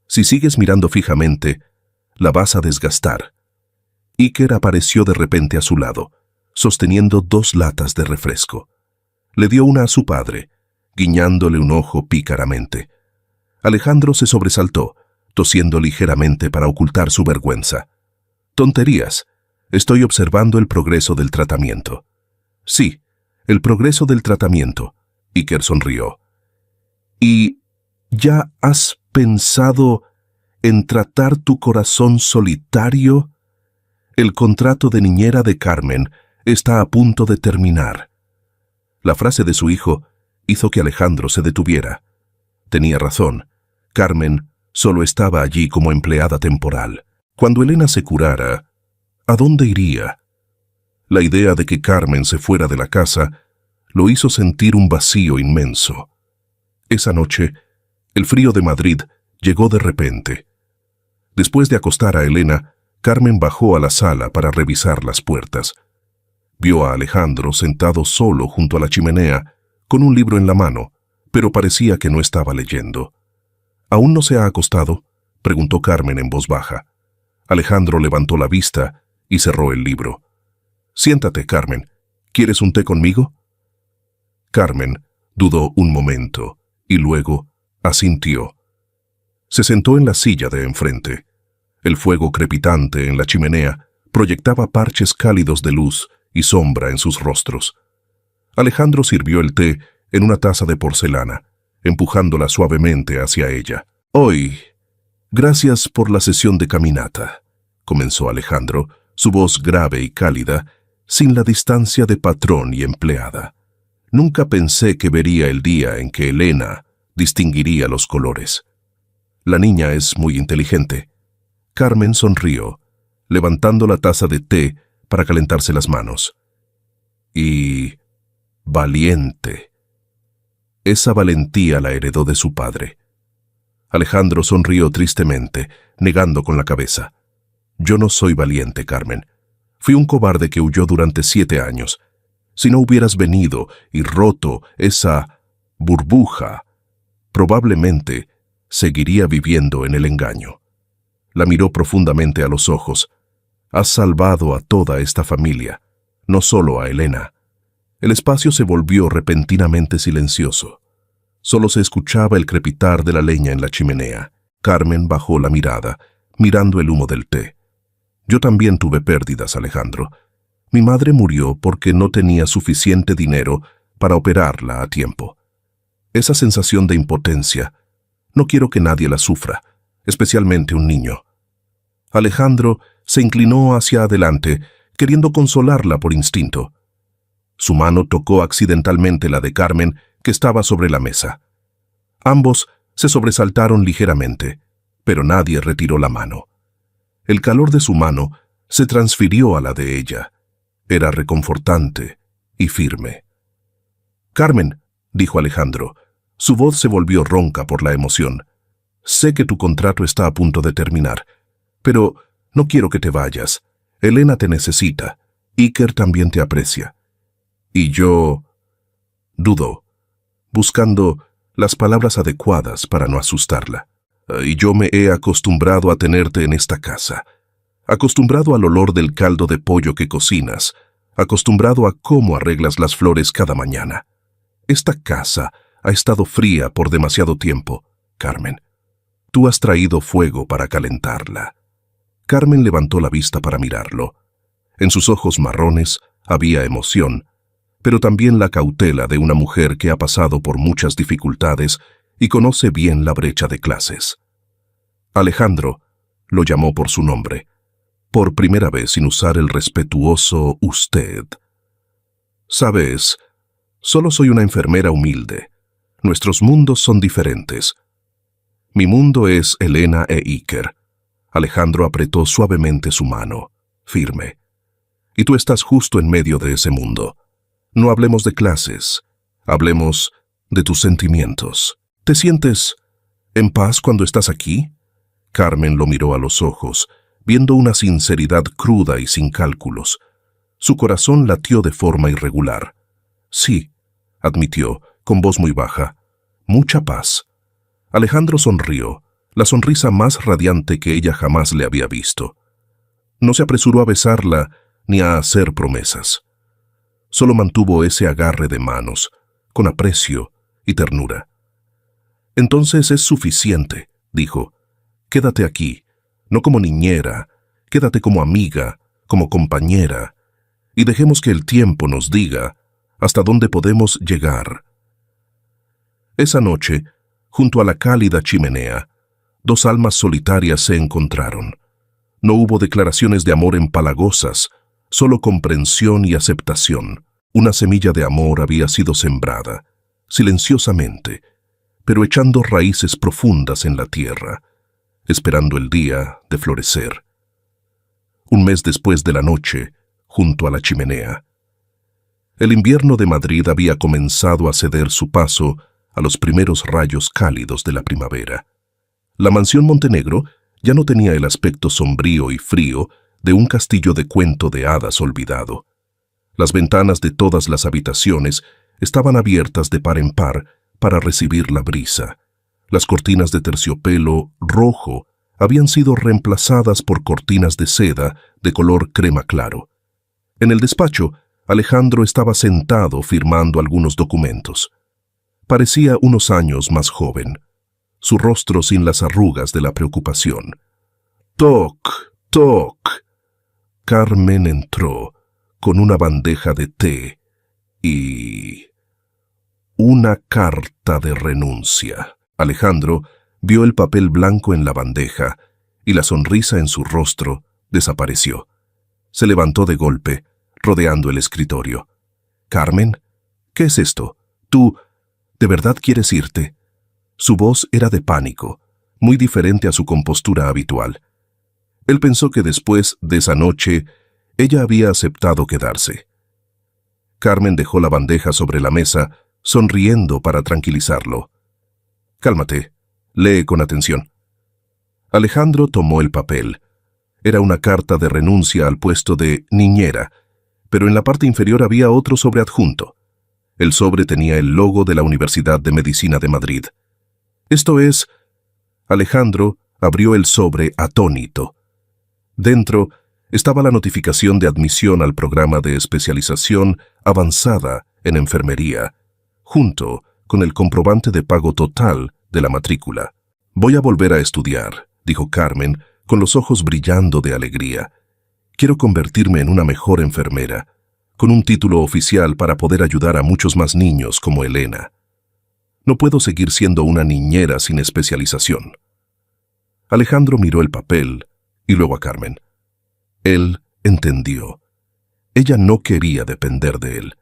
si sigues mirando fijamente, la vas a desgastar. Iker apareció de repente a su lado, sosteniendo 2 latas de refresco. Le dio una a su padre, guiñándole un ojo pícaramente. Alejandro se sobresaltó, tosiendo ligeramente para ocultar su vergüenza. Tonterías. Estoy observando el progreso del tratamiento. Sí, el progreso del tratamiento. Iker sonrió. ¿Y ya has pensado en tratar tu corazón solitario? El contrato de niñera de Carmen está a punto de terminar. La frase de su hijo hizo que Alejandro se detuviera. Tenía razón. Carmen solo estaba allí como empleada temporal. Cuando Elena se curara, ¿a dónde iría? La idea de que Carmen se fuera de la casa lo hizo sentir un vacío inmenso. Esa noche, el frío de Madrid llegó de repente. Después de acostar a Elena, Carmen bajó a la sala para revisar las puertas. Vio a Alejandro sentado solo junto a la chimenea, con un libro en la mano, pero parecía que no estaba leyendo. ¿Aún no se ha acostado?, preguntó Carmen en voz baja. Alejandro levantó la vista y cerró el libro. Siéntate, Carmen. ¿Quieres un té conmigo? Carmen dudó un momento y luego asintió. Se sentó en la silla de enfrente. El fuego crepitante en la chimenea proyectaba parches cálidos de luz y sombra en sus rostros. Alejandro sirvió el té en una taza de porcelana, empujándola suavemente hacia ella. Hoy, gracias por la sesión de caminata, comenzó Alejandro, su voz grave y cálida, sin la distancia de patrón y empleada. Nunca pensé que vería el día en que Elena distinguiría los colores. La niña es muy inteligente. Carmen sonrió, levantando la taza de té para calentarse las manos. Y... valiente. Esa valentía la heredó de su padre. Alejandro sonrió tristemente, negando con la cabeza. Yo no soy valiente, Carmen. Fui un cobarde que huyó durante 7 años. Si no hubieras venido y roto esa burbuja, probablemente seguiría viviendo en el engaño. La miró profundamente a los ojos. Has salvado a toda esta familia, no solo a Elena. El espacio se volvió repentinamente silencioso. Solo se escuchaba el crepitar de la leña en la chimenea. Carmen bajó la mirada, mirando el humo del té. Yo también tuve pérdidas, Alejandro. Mi madre murió porque no tenía suficiente dinero para operarla a tiempo. Esa sensación de impotencia, no quiero que nadie la sufra, especialmente un niño. Alejandro se inclinó hacia adelante, queriendo consolarla por instinto. Su mano tocó accidentalmente la de Carmen, que estaba sobre la mesa. Ambos se sobresaltaron ligeramente, pero nadie retiró la mano. El calor de su mano se transfirió a la de ella. Era reconfortante y firme. «Carmen», dijo Alejandro. Su voz se volvió ronca por la emoción. «Sé que tu contrato está a punto de terminar, pero no quiero que te vayas. Elena te necesita. Iker también te aprecia. Y yo...» Dudó, buscando las palabras adecuadas para no asustarla. «Y yo me he acostumbrado a tenerte en esta casa. Acostumbrado al olor del caldo de pollo que cocinas. Acostumbrado a cómo arreglas las flores cada mañana. Esta casa ha estado fría por demasiado tiempo, Carmen. Tú has traído fuego para calentarla. Carmen levantó la vista para mirarlo. En sus ojos marrones había emoción, pero también la cautela de una mujer que ha pasado por muchas dificultades y conoce bien la brecha de clases. Alejandro lo llamó por su nombre, por primera vez sin usar el respetuoso usted. Sabes, solo soy una enfermera humilde. Nuestros mundos son diferentes. Mi mundo es Elena e Iker. Alejandro apretó suavemente su mano, firme. Y tú estás justo en medio de ese mundo. No hablemos de clases, hablemos de tus sentimientos. ¿Te sientes en paz cuando estás aquí? Carmen lo miró a los ojos, viendo una sinceridad cruda y sin cálculos. Su corazón latió de forma irregular. Sí, admitió, con voz muy baja. Mucha paz. Alejandro sonrió, la sonrisa más radiante que ella jamás le había visto. No se apresuró a besarla ni a hacer promesas. Solo mantuvo ese agarre de manos, con aprecio y ternura. Entonces es suficiente, dijo. Quédate aquí, no como niñera, quédate como amiga, como compañera, y dejemos que el tiempo nos diga hasta dónde podemos llegar. Esa noche, junto a la cálida chimenea, dos almas solitarias se encontraron. No hubo declaraciones de amor empalagosas, solo comprensión y aceptación. Una semilla de amor había sido sembrada, silenciosamente, pero echando raíces profundas en la tierra, esperando el día de florecer. Un mes después de la noche, junto a la chimenea, el invierno de Madrid había comenzado a ceder su paso a los primeros rayos cálidos de la primavera. La mansión Montenegro ya no tenía el aspecto sombrío y frío de un castillo de cuento de hadas olvidado. Las ventanas de todas las habitaciones estaban abiertas de par en par para recibir la brisa. Las cortinas de terciopelo rojo habían sido reemplazadas por cortinas de seda de color crema claro. En el despacho, Alejandro estaba sentado firmando algunos documentos. Parecía unos años más joven, su rostro sin las arrugas de la preocupación. ¡Toc! ¡Toc! Carmen entró con una bandeja de té y una carta de renuncia. Alejandro vio el papel blanco en la bandeja y la sonrisa en su rostro desapareció. Se levantó de golpe, rodeando el escritorio. «Carmen, ¿qué es esto? ¿Tú de verdad quieres irte?» Su voz era de pánico, muy diferente a su compostura habitual. Él pensó que después de esa noche, ella había aceptado quedarse. Carmen dejó la bandeja sobre la mesa, sonriendo para tranquilizarlo. «Cálmate, lee con atención». Alejandro tomó el papel. Era una carta de renuncia al puesto de niñera, pero en la parte inferior había otro sobre adjunto. El sobre tenía el logo de la Universidad de Medicina de Madrid. Esto es... Alejandro abrió el sobre atónito. Dentro estaba la notificación de admisión al programa de especialización avanzada en enfermería, junto con el comprobante de pago total de la matrícula. «Voy a volver a estudiar», dijo Carmen, con los ojos brillando de alegría. «Quiero convertirme en una mejor enfermera, con un título oficial para poder ayudar a muchos más niños como Elena. No puedo seguir siendo una niñera sin especialización». Alejandro miró el papel y luego a Carmen. Él entendió. Ella no quería depender de él.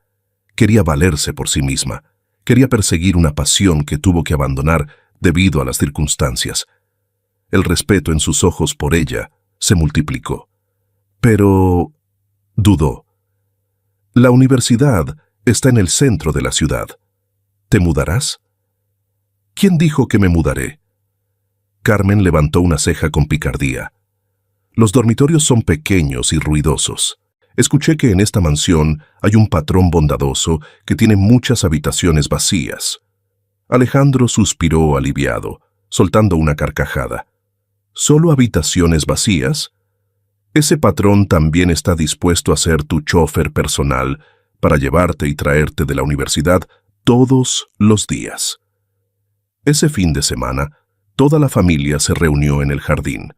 Quería valerse por sí misma. Quería perseguir una pasión que tuvo que abandonar debido a las circunstancias. El respeto en sus ojos por ella se multiplicó. Pero dudó. «La universidad está en el centro de la ciudad. ¿Te mudarás?» «¿Quién dijo que me mudaré?» Carmen levantó una ceja con picardía. «Los dormitorios son pequeños y ruidosos. Escuché que en esta mansión hay un patrón bondadoso que tiene muchas habitaciones vacías». Alejandro suspiró aliviado, soltando una carcajada. «¿Solo habitaciones vacías? Ese patrón también está dispuesto a ser tu chofer personal para llevarte y traerte de la universidad todos los días. Ese fin de semana, toda la familia se reunió en el jardín.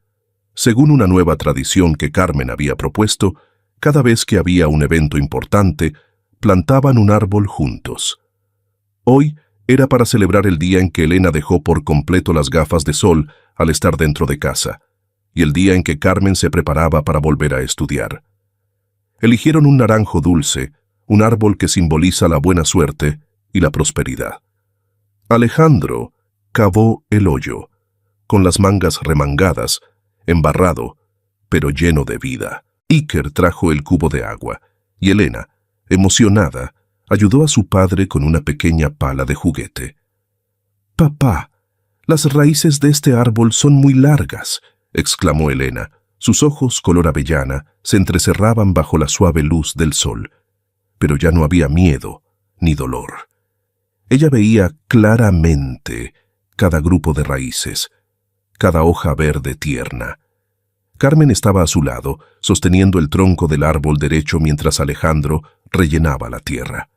Según una nueva tradición que Carmen había propuesto, cada vez que había un evento importante, plantaban un árbol juntos. Hoy era para celebrar el día en que Elena dejó por completo las gafas de sol al estar dentro de casa, y el día en que Carmen se preparaba para volver a estudiar. Eligieron un naranjo dulce, un árbol que simboliza la buena suerte y la prosperidad. Alejandro cavó el hoyo, con las mangas remangadas, embarrado, pero lleno de vida. Iker trajo el cubo de agua, y Elena, emocionada, ayudó a su padre con una pequeña pala de juguete. «Papá, las raíces de este árbol son muy largas», exclamó Elena. Sus ojos color avellana se entrecerraban bajo la suave luz del sol, pero ya no había miedo ni dolor. Ella veía claramente cada grupo de raíces, cada hoja verde tierna. Carmen estaba a su lado, sosteniendo el tronco del árbol derecho mientras Alejandro rellenaba la tierra.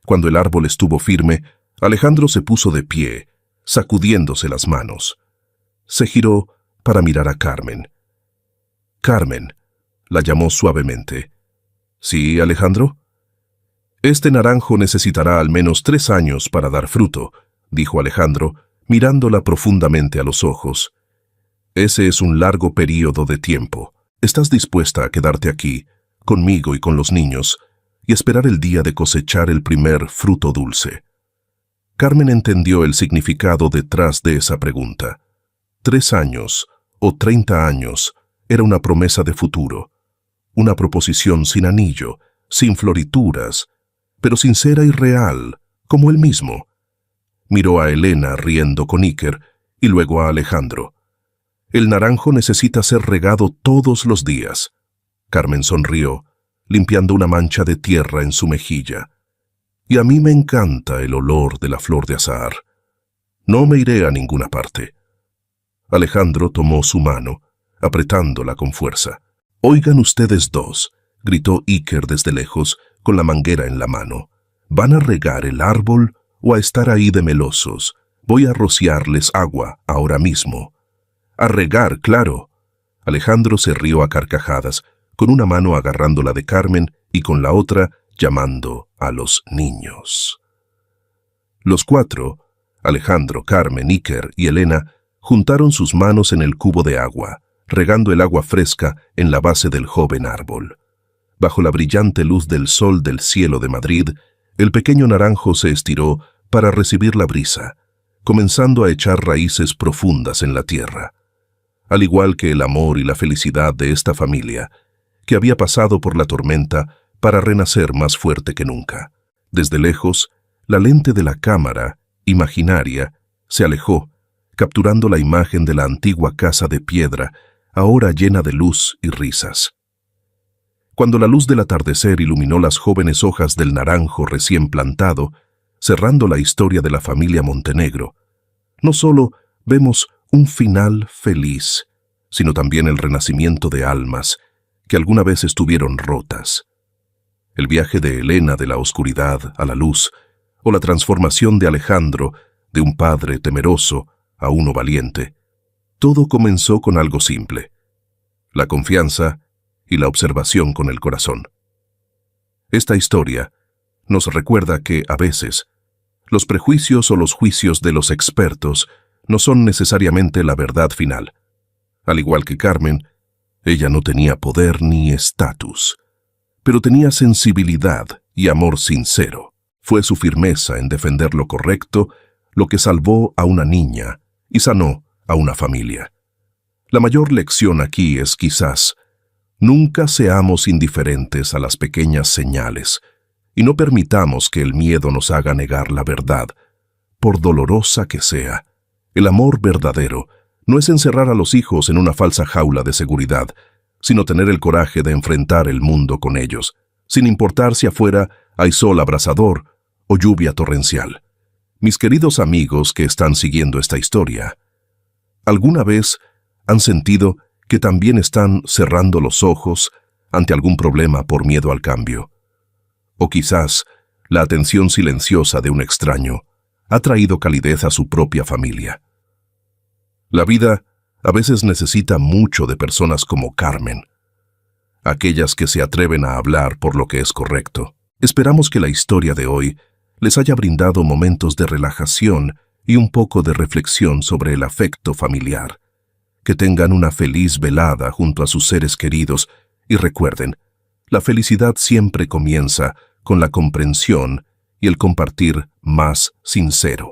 Cuando el árbol estuvo firme, Alejandro se puso de pie, sacudiéndose las manos. Se giró para mirar a Carmen. «Carmen», la llamó suavemente. «¿Sí, Alejandro?» «Este naranjo necesitará al menos 3 años para dar fruto», dijo Alejandro, mirándola profundamente a los ojos. «Ese es un largo período de tiempo. ¿Estás dispuesta a quedarte aquí, conmigo y con los niños, y esperar el día de cosechar el primer fruto dulce?» Carmen entendió el significado detrás de esa pregunta. 3 años o 30 años era una promesa de futuro, una proposición sin anillo, sin florituras, pero sincera y real, como él mismo. Miró a Elena riendo con Iker y luego a Alejandro. «El naranjo necesita ser regado todos los días». Carmen sonrió, limpiando una mancha de tierra en su mejilla. «Y a mí me encanta el olor de la flor de azahar. No me iré a ninguna parte». Alejandro tomó su mano, apretándola con fuerza. «Oigan ustedes dos», gritó Iker desde lejos, con la manguera en la mano. «¿Van a regar el árbol o a estar ahí de melosos? Voy a rociarles agua ahora mismo». «A regar, claro». Alejandro se rió a carcajadas, con una mano agarrando la de Carmen y con la otra llamando a los niños. Los 4, Alejandro, Carmen, Iker y Elena, juntaron sus manos en el cubo de agua, regando el agua fresca en la base del joven árbol. Bajo la brillante luz del sol del cielo de Madrid, el pequeño naranjo se estiró para recibir la brisa, comenzando a echar raíces profundas en la tierra. Al igual que el amor y la felicidad de esta familia, que había pasado por la tormenta para renacer más fuerte que nunca. Desde lejos, la lente de la cámara, imaginaria, se alejó, capturando la imagen de la antigua casa de piedra, ahora llena de luz y risas. Cuando la luz del atardecer iluminó las jóvenes hojas del naranjo recién plantado, cerrando la historia de la familia Montenegro, no solo vemos un final feliz, sino también el renacimiento de almas que alguna vez estuvieron rotas. El viaje de Elena de la oscuridad a la luz, o la transformación de Alejandro de un padre temeroso a uno valiente. Todo comenzó con algo simple: la confianza y la observación con el corazón. Esta historia nos recuerda que, a veces, los prejuicios o los juicios de los expertos no son necesariamente la verdad final. Al igual que Carmen, ella no tenía poder ni estatus, pero tenía sensibilidad y amor sincero. Fue su firmeza en defender lo correcto lo que salvó a una niña y sanó a una familia. La mayor lección aquí es quizás: nunca seamos indiferentes a las pequeñas señales y no permitamos que el miedo nos haga negar la verdad, por dolorosa que sea. El amor verdadero no es encerrar a los hijos en una falsa jaula de seguridad, sino tener el coraje de enfrentar el mundo con ellos, sin importar si afuera hay sol abrasador o lluvia torrencial. Mis queridos amigos que están siguiendo esta historia, ¿alguna vez han sentido que también están cerrando los ojos ante algún problema por miedo al cambio? O quizás La atención silenciosa de un extraño ha traído calidez a su propia familia. La vida a veces necesita mucho de personas como Carmen, aquellas que se atreven a hablar por lo que es correcto. Esperamos que la historia de hoy les haya brindado momentos de relajación y un poco de reflexión sobre el afecto familiar. Que tengan una feliz velada junto a sus seres queridos y recuerden, la felicidad siempre comienza con la comprensión y el compartir más sincero.